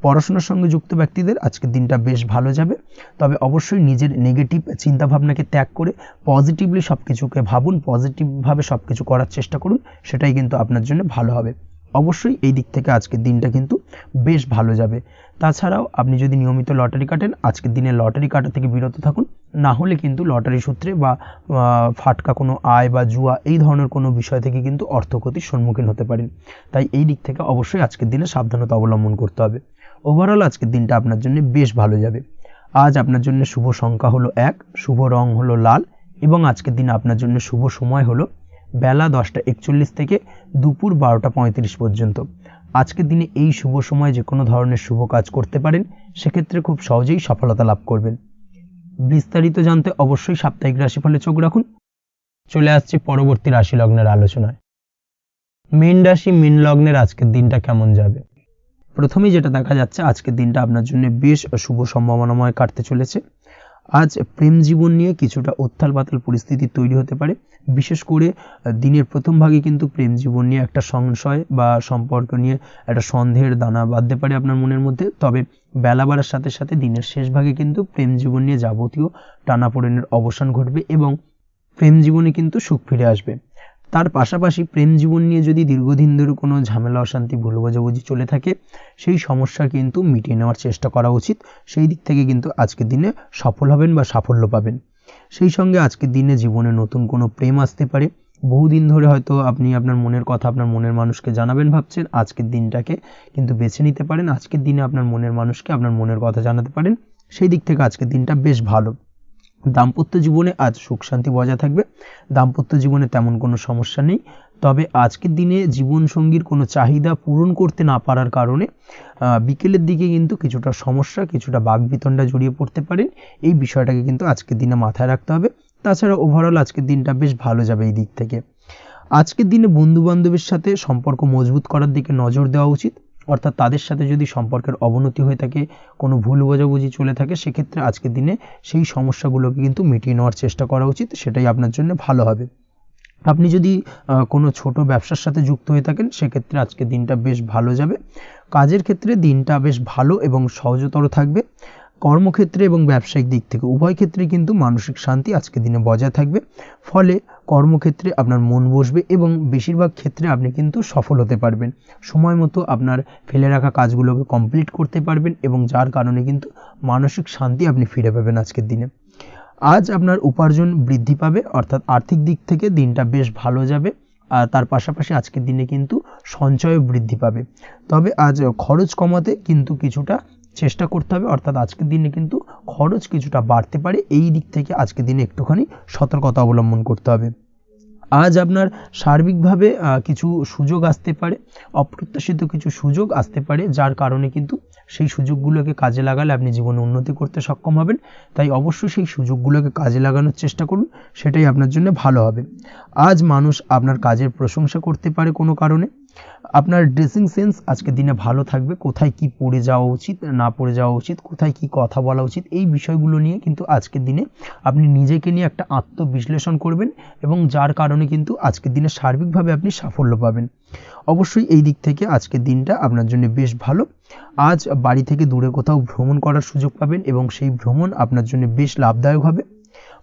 পড়াশোনার সঙ্গে যুক্ত ব্যক্তিদের আজকের দিনটা বেশ ভালো যাবে, তবে অবশ্যই নিজের নেগেটিভ চিন্তাভাবনাকে ত্যাগ করে পজিটিভলি সব কিছুকে ভাবুন, পজিটিভভাবে সব কিছু করার চেষ্টা করুন, সেটাই কিন্তু আপনার জন্য ভালো হবে। অবশ্যই এই দিক থেকে আজকের দিনটা কিন্তু বেশ ভালো যাবে। তাছাড়াও আপনি যদি নিয়মিত লটারি কাটেন, আজকের দিনে লটারি কাটা থেকে বিরত থাকুন, না হলে কিন্তু লটারি সূত্রে বা ফাটকা কোনো আয় বা জুয়া এই ধরনের কোনো বিষয় থেকে কিন্তু অর্থক্ষতির সম্মুখীন হতে পারেন। তাই এই দিক থেকে অবশ্যই আজকের দিনে সাবধানতা অবলম্বন করতে হবে। ওভারঅল আজকের দিনটা আপনার জন্য বেশ ভালো যাবে। আজ আপনার জন্য শুভ সংখ্যা হলো 1, শুভ রং হলো লাল এবং আজকের দিনে আপনার জন্য শুভ সময় হলো বেলা 10:41 থেকে দুপুর 12:35 পর্যন্ত। আজকের দিনে এই শুভ সময়ে যে কোনো ধরনের শুভ কাজ করতে পারেন, সেক্ষেত্রে খুব সহজেই সফলতা লাভ করবেন। বিস্তারিত জানতে অবশ্যই সাপ্তাহিক রাশিফলে চোখ রাখুন। চলে আসছি পরবর্তী রাশি লগ্নের আলোচনায়। মীন রাশি, মীন লগ্নের আজকের দিনটা কেমন যাবে? প্রথমেই যেটা দেখা যাচ্ছে, আজকের দিনটা আপনার জন্য বেশ শুভ সম্ভাবনাময় কাটতে চলেছে। আজ প্রেম জীবন নিয়ে কিছুটা উত্থাল পাতাল পরিস্থিতি তৈরি হতে পারে। বিশেষ করে দিনের প্রথম ভাগে কিন্তু প্রেম জীবন নিয়ে একটা সংশয় বা সম্পর্ক নিয়ে একটা সন্দেহের দানা বাঁধতে পারে আপনার মনের মধ্যে। তবে বেলা বাড়ার সাথে সাথে দিনের শেষ ভাগে কিন্তু প্রেম জীবন নিয়ে যাবতীয় টানাপোড়েনের অবসান ঘটবে এবং প্রেম জীবনে কিন্তু সুখ ফিরে আসবে। তার পাশাপাশি প্রেম জীবন নিয়ে যদি দীর্ঘদিন ধরে কোনো ঝামেলা, অশান্তি, ভুল বোঝাবুঝি চলে থাকে, সেই সমস্যা কিন্তু মিটিয়ে নেওয়ার চেষ্টা করা উচিত। সেই দিক থেকে কিন্তু আজকের দিনে সফল হবেন বা সাফল্য পাবেন। সেই সঙ্গে আজকের দিনে জীবনে নতুন কোনো প্রেম আসতে পারে। বহুদিন ধরে হয়তো আপনি আপনার মনের কথা আপনার মনের মানুষকে জানাবেন ভাবছেন, আজকের দিনটাকে কিন্তু বেছে নিতে পারেন। আজকের দিনে আপনার মনের মানুষকে আপনার মনের কথা জানাতে পারেন। সেই দিক থেকে আজকের দিনটা বেশ ভালো। দাম্পত্য জীবনে আজ সুখ শান্তি বজায় থাকবে। দাম্পত্য জীবনে তেমন কোনো সমস্যা নেই, তবে আজকের দিনে জীবনসঙ্গীর কোনো চাহিদা পূরণ করতে না পারার কারণে বিকেলের দিকে কিন্তু কিছুটা সমস্যা, কিছুটা বাকবিতণ্ডা জড়িয়ে পড়তে পারেন। এই বিষয়টাকে কিন্তু আজকের দিনে মাথায় রাখতে হবে। তাছাড়া ওভারঅল আজকের দিনটা বেশ ভালো যাবে এই দিক থেকে। আজকের দিনে বন্ধু বান্ধবের সাথে সম্পর্ক মজবুত করার দিকে নজর দেওয়া উচিত, অর্থাৎ তাদের সাথে যদি সম্পর্কের অবনতি হয়ে থাকে, কোনো ভুল বোঝাবুঝি চলে থাকে, সেক্ষেত্রে আজকের দিনে সেই সমস্যাগুলোকে কিন্তু মিটিয়ে নেওয়ার চেষ্টা করা উচিত, সেটাই আপনার জন্য ভালো হবে। আপনি যদি কোনো ছোট ব্যবসার সাথে যুক্ত হয়ে থাকেন, সেক্ষেত্রে আজকের দিনটা বেশ ভালো যাবে। কাজের ক্ষেত্রে দিনটা বেশ ভালো এবং সহজতর থাকবে। কর্মক্ষেত্রে এবং ব্যবসায়িক দিক থেকে উভয় ক্ষেত্রে কিন্তু মানসিক শান্তি আজকের দিনে বজায় থাকবে। ফলে কর্মক্ষেত্রে আপনার মন বসবে এবং বেশিরভাগ ক্ষেত্রে আপনি কিন্তু সফল হতে পারবেন। সময় মতো আপনার ফেলে রাখা কাজগুলোকে কমপ্লিট করতে পারবেন এবং যার কারণে কিন্তু মানসিক শান্তি আপনি ফিরে পাবেন আজকের দিনে। আজ আপনার উপার্জন বৃদ্ধি পাবে, অর্থাৎ আর্থিক দিক থেকে দিনটা বেশ ভালো যাবে। আর তার পাশাপাশি আজকের দিনে কিন্তু সঞ্চয়ও বৃদ্ধি পাবে। তবে আজ খরচ কমাতে কিন্তু কিছুটা চেষ্টা করতে হবে, অর্থাৎ আজকের দিনে কিন্তু খরচ কিছুটা বাড়তে পারে। এই দিক থেকে আজকের দিনে একটুখানি সতর্কতা অবলম্বন করতে হবে। আজ আপনার সার্বিকভাবে কিছু সুযোগ আসতে পারে, অপ্রত্যাশিত কিছু সুযোগ আসতে পারে, যার কারণে কিন্তু সেই সুযোগগুলোকে কাজে লাগালে আপনি জীবনে উন্নতি করতে সক্ষম হবেন। তাই অবশ্যই সেই সুযোগগুলোকে কাজে লাগানোর চেষ্টা করুন, সেটাই আপনার জন্য ভালো হবে। আজ মানুষ আপনার কাজের প্রশংসা করতে পারে কোনো কারণে। আপনার ড্রেসিং সেন্স আজকের দিনে ভালো থাকবে। কোথায় কি পরে যাওয়া উচিত, না পরে যাওয়া উচিত, কোথায় কি কথা বলা উচিত, এই বিষয়গুলো নিয়ে কিন্তু আজকের দিনে আপনি নিজেকে নিয়ে একটা আত্মবিশ্লেষণ করবেন এবং যার কারণে কিন্তু আজকের দিনে সার্বিকভাবে আপনি সাফল্য পাবেন। অবশ্যই এই দিক থেকে আজকের দিনটা আপনার জন্য বেশ ভালো। আজ বাড়ি থেকে দূরে কোথাও ভ্রমণ করার সুযোগ পাবেন এবং সেই ভ্রমণ আপনার জন্য বেশ লাভদায়ক হবে।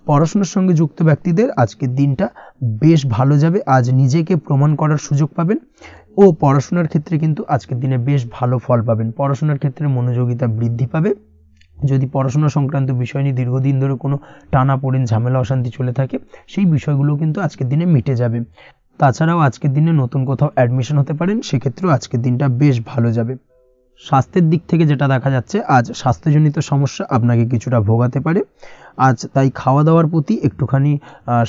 পড়াশোনার সঙ্গে যুক্ত ব্যক্তিদের আজকের দিনটা বেশ ভালো যাবে। আজ নিজেকে প্রমাণ করার সুযোগ পাবেন ও পড়াশোনার ক্ষেত্রে কিন্তু আজকের দিনে বেশ ভালো ফল পাবেন। পড়াশোনার ক্ষেত্রে মনোযোগিতা বৃদ্ধি পাবে। যদি পড়াশোনা সংক্রান্ত বিষয় নিয়ে দীর্ঘদিন ধরে কোনো টানাপোড়েন, ঝামেলা, অশান্তি চলে থাকে, সেই বিষয়গুলো কিন্তু আজকের দিনে মিটে যাবে। তাছাড়াও আজকের দিনে নতুন কোথাও অ্যাডমিশন হতে পারেন, সেক্ষেত্রেও আজকের দিনটা বেশ ভালো যাবে। স্বাস্থ্যের দিক থেকে যেটা দেখা যাচ্ছে, আজ স্বাস্থ্যজনিত সমস্যা আপনাকে কিছুটা ভোগাতে পারে। আজ তাই খাওয়া দাওয়ার প্রতি একটুখানি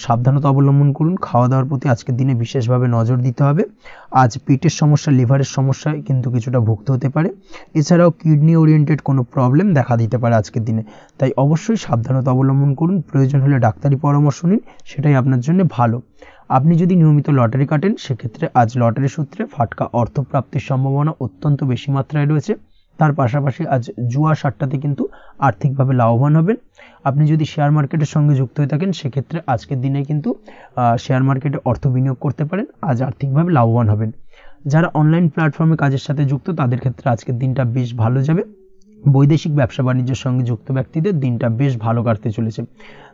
সাবধানতা অবলম্বন করুন। খাওয়া দাওয়ার প্রতি আজকের দিনে বিশেষভাবে নজর দিতে হবে। আজ পেটের সমস্যা, লিভারের সমস্যায় কিন্তু কিছুটা ভুগতে হতে পারে। এছাড়াও কিডনি ওরিয়েন্টেড কোনো প্রবলেম দেখা দিতে পারে আজকের দিনে, তাই অবশ্যই সাবধানতা অবলম্বন করুন। প্রয়োজন হলে ডাক্তারি পরামর্শ নিন, সেটাই আপনার জন্য ভালো। আপনি যদি নিয়মিত লটারি কাটেন, সেক্ষেত্রে আজ লটারি সূত্রে ফাটকা অর্থপ্রাপ্তির সম্ভাবনা অত্যন্ত বেশি মাত্রায় রয়েছে। তার পাশাপাশি আজ জুয়া সাট্টাতে কিন্তু আর্থিকভাবে লাভবান হবেন। আপনি যদি শেয়ার মার্কেটের সঙ্গে যুক্ত হয়ে থাকেন, সেক্ষেত্রে আজকের দিনে কিন্তু শেয়ার মার্কেটে অর্থ বিনিয়োগ করতে পারেন, আজ আর্থিকভাবে লাভবান হবেন। যারা অনলাইন প্ল্যাটফর্মে কাজের সাথে যুক্ত, তাদের ক্ষেত্রে আজকের দিনটা বেশ ভালো যাবে। বৈদেশিক ব্যবসা বাণিজ্যের সঙ্গে যুক্ত ব্যক্তিদের দিনটা বেশ ভালো কাটতে চলেছে।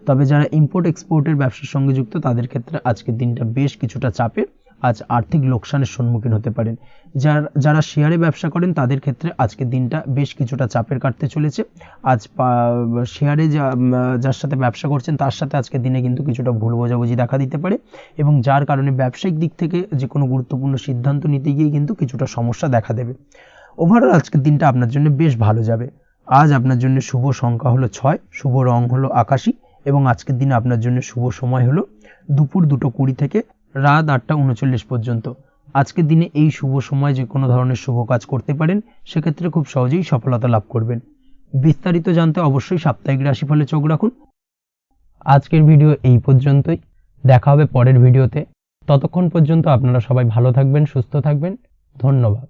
তবে যারা ইম্পোর্ট এক্সপোর্টের ব্যবসার সঙ্গে যুক্ত, তাদের ক্ষেত্রে আজকের দিনটা বেশ কিছুটা চাপের। আজ আর্থিক লোকসানের সম্মুখীন হতে পারেন। যারা শেয়ারে ব্যবসা করেন, তাদের ক্ষেত্রে আজকের দিনটা বেশ কিছুটা চাপের কাটতে চলেছে। আজ শেয়ারে যার সাথে ব্যবসা করছেন, তার সাথে আজকের দিনে কিন্তু কিছুটা ভুল বোঝাবুঝি দেখা দিতে পারে, এবং যার কারণে ব্যবসায়িক দিক থেকে যে কোনো গুরুত্বপূর্ণ সিদ্ধান্ত নিতে গিয়ে কিন্তু কিছুটা সমস্যা দেখা দেবে। ওভারঅল আজকের দিনটা আপনার জন্য বেশ ভালো যাবে। আজ আপনার জন্য শুভ সংখ্যা হলো 6, শুভ রং হলো আকাশী, এবং আজকের দিনে আপনার জন্য শুভ সময় হলো দুপুর 2:20 থেকে রাত 8:39 পর্যন্ত। আজকের দিনে এই শুভ সময় যে কোনো ধরনের শুভ কাজ করতে পারেন, সেক্ষেত্রে খুব সহজেই সফলতা লাভ করবেন। বিস্তারিত জানতে অবশ্যই সাপ্তাহিক রাশিফলে চোখ রাখুন। আজকের ভিডিও এই পর্যন্তই, দেখা হবে পরের ভিডিওতে। ততক্ষণ পর্যন্ত আপনারা সবাই ভালো থাকবেন, সুস্থ থাকবেন। ধন্যবাদ।